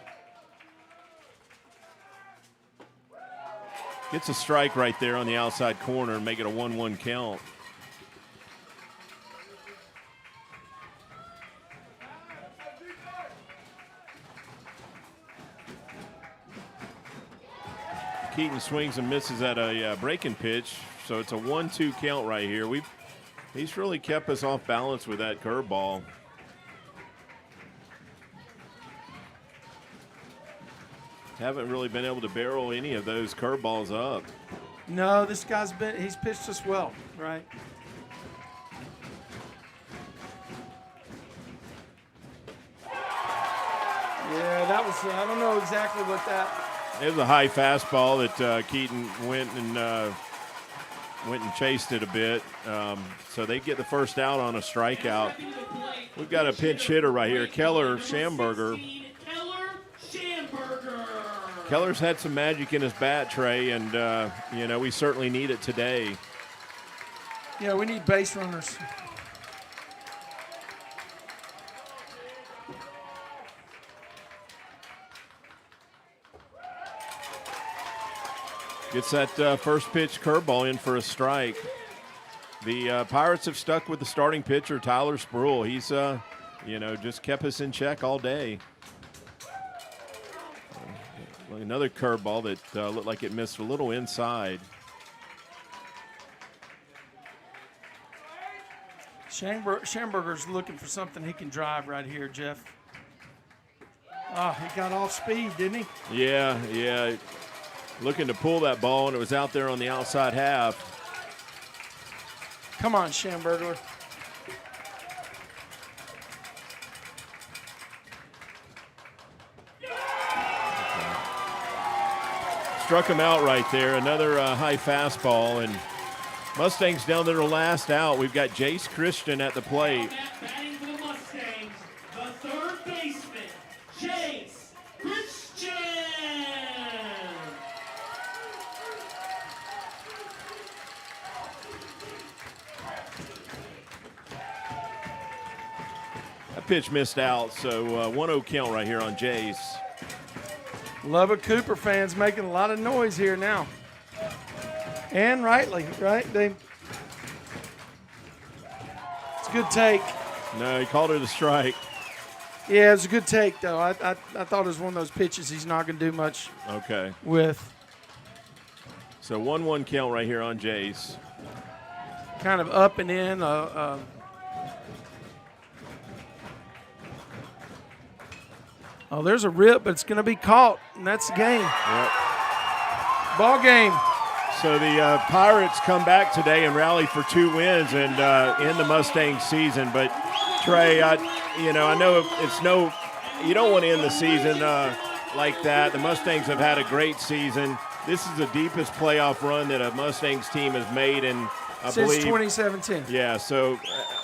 Gets a strike right there on the outside corner and make it a 1-1 count. Keaton swings and misses at a breaking pitch, so it's a 1-2 count right here. He's really kept us off balance with that curveball. Haven't really been able to barrel any of those curveballs up. No, this guy's he's pitched us well, right? Yeah, that was, I don't know exactly what that. It was a high fastball that Keaton went and chased it a bit. So they get the first out on a strikeout. We've got a pinch hitter right here, Keller Schamberger. Keller's had some magic in his bat, Trey, and, you know, we certainly need it today. Yeah, we need base runners. Gets that first pitch curveball in for a strike. The Pirates have stuck with the starting pitcher, Tyler Spruill. He's, you know, just kept us in check all day. Another curveball that looked like it missed a little inside. Schamberger's looking for something he can drive right here, Jeff. Oh, he got off speed, didn't he? Yeah. Looking to pull that ball, and it was out there on the outside half. Come on, Schamberger. Struck him out right there. Another high fastball, and Mustangs down to their last out. We've got Jace Christian at the plate. Batting for the Mustangs, the third baseman, Jace Christian. That pitch missed out, so 1-0 count right here on Jace. Lubbock Cooper fans making a lot of noise here now. And rightly, right? It's a good take. No, he called it a strike. Yeah, it was a good take, though. I thought it was one of those pitches he's not going to do much with. So 1-1 count right here on Jace. Kind of up and in. Oh, there's a rip, but it's going to be caught, and that's the game. Yep. Ball game. So the Pirates come back today and rally for 2 wins and end the Mustang season. But Trey, I know you don't want to end the season like that. The Mustangs have had a great season. This is the deepest playoff run that a Mustangs team has made in, I believe, since 2017. Yeah, so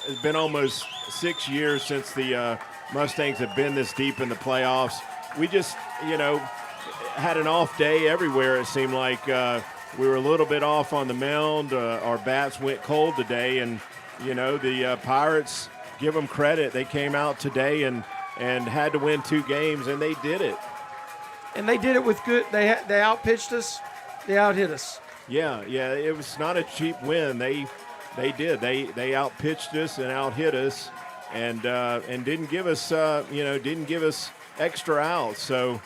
it's been almost 6 years since the Mustangs have been this deep in the playoffs. We just, had an off day everywhere. It seemed like we were a little bit off on the mound. Our bats went cold today, and, the Pirates, give them credit. They came out today and had to win 2 games, and they did it. And they did it with good. They outpitched us. They outhit us. Yeah. It was not a cheap win. They did. They outpitched us and outhit us. And didn't give us extra outs. So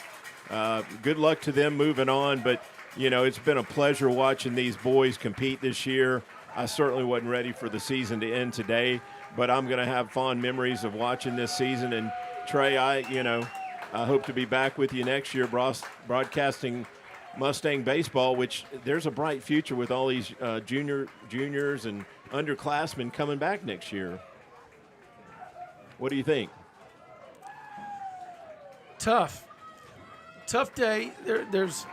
good luck to them moving on. But it's been a pleasure watching these boys compete this year. I certainly wasn't ready for the season to end today, but I'm going to have fond memories of watching this season. And Trey, I hope to be back with you next year, broadcasting Mustang baseball, which there's a bright future with all these juniors and underclassmen coming back next year. What do you think? Tough day. There's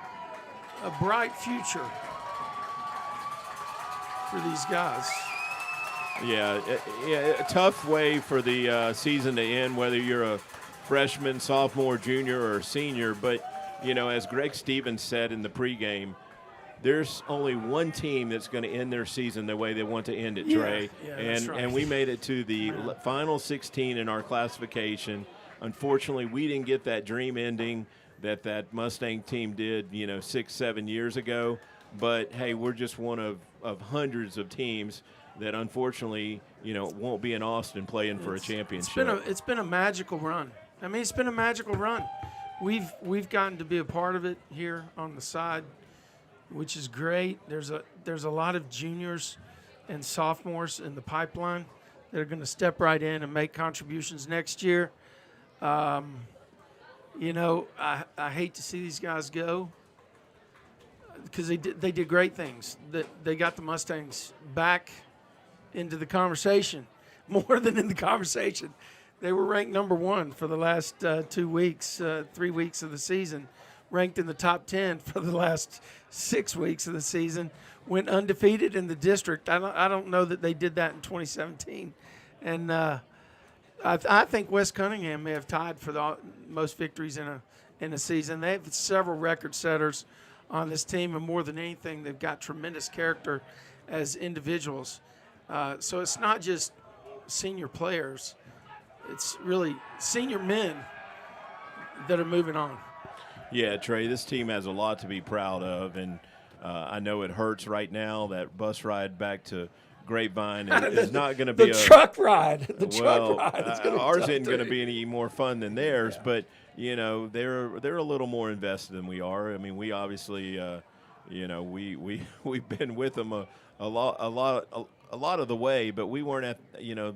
a bright future for these guys. Yeah, a tough way for the season to end, whether you're a freshman, sophomore, junior, or senior. But, as Greg Stevens said in the pregame, there's only one team that's going to end their season the way they want to end it, Trey. Yeah, that's right. And we made it to the final 16 in our classification. Unfortunately, we didn't get that dream ending that Mustang team did, 6-7 years ago. But, hey, we're just one of hundreds of teams that unfortunately, won't be in Austin playing for a championship. It's been a magical run. I mean, it's been a magical run. We've gotten to be a part of it here on the side, which is great. There's a lot of juniors and sophomores in the pipeline that are going to step right in and make contributions next year. I hate to see these guys go because they did great things. They got the Mustangs back into the conversation, more than in the conversation. They were ranked number 1 for the last 3 weeks of the season, ranked in the top 10 for the last 6 weeks of the season, went undefeated in the district. I don't know that they did that in 2017. And I think West Cunningham may have tied for the most victories in a season. They have several record setters on this team, and more than anything, they've got tremendous character as individuals. So it's not just senior players. It's really senior men that are moving on. Yeah, Trey, this team has a lot to be proud of, and I know it hurts right now. That bus ride back to Grapevine is not going to be the truck ride. The truck ride. Ours isn't going to be any more fun than theirs, but they're a little more invested than we are. I mean, we obviously, we've been with them a lot of the way, but we weren't at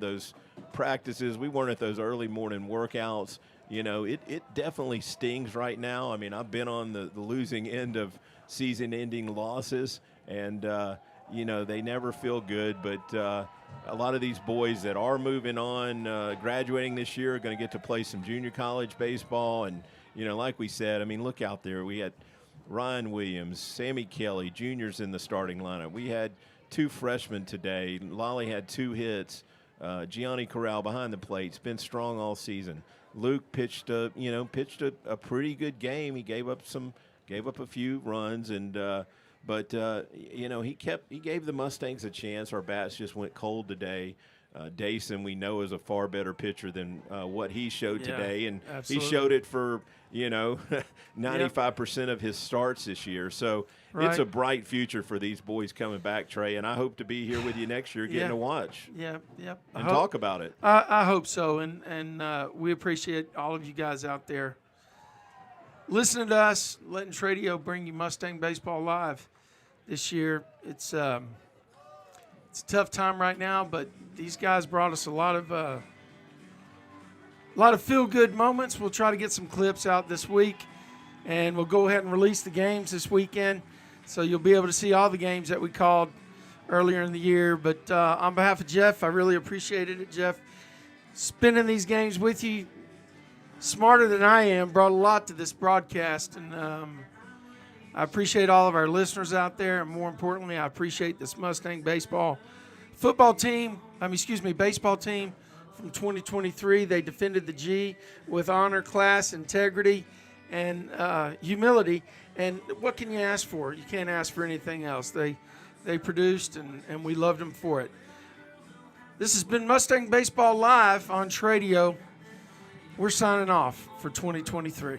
those practices. We weren't at those early morning workouts. It definitely stings right now. I mean, I've been on the losing end of season-ending losses, and they never feel good. But a lot of these boys that are moving on, graduating this year, are going to get to play some junior college baseball. And like we said, I mean, look out there. We had Ryan Williams, Sammy Kelly, juniors in the starting lineup. We had 2 freshmen today. Lolly had 2 hits. Gianni Corral behind the plate. It's been strong all season. Luke pitched a pretty good game. He gave up a few runs, and he gave the Mustangs a chance. Our bats just went cold today. Dayson, we know, is a far better pitcher than what he showed today, and absolutely. He showed it for 95% of his starts this year. So it's a bright future for these boys coming back, Trey. And I hope to be here with you next year, getting to watch. And talk about it. I hope so, and we appreciate all of you guys out there listening to us, letting Tradio bring you Mustang Baseball Live this year. It's a tough time right now, but these guys brought us a lot of feel-good moments. We'll try to get some clips out this week, and we'll go ahead and release the games this weekend, so you'll be able to see all the games that we called earlier in the year. But on behalf of Jeff, I really appreciated it, Jeff. Spending these games with you, smarter than I am, brought a lot to this broadcast, and I appreciate all of our listeners out there, and more importantly, I appreciate this Mustang baseball team from 2023. They defended the G with honor, class, integrity, and humility. And what can you ask for? You can't ask for anything else. They produced, and we loved them for it. This has been Mustang Baseball Live on Tradio. We're signing off for 2023.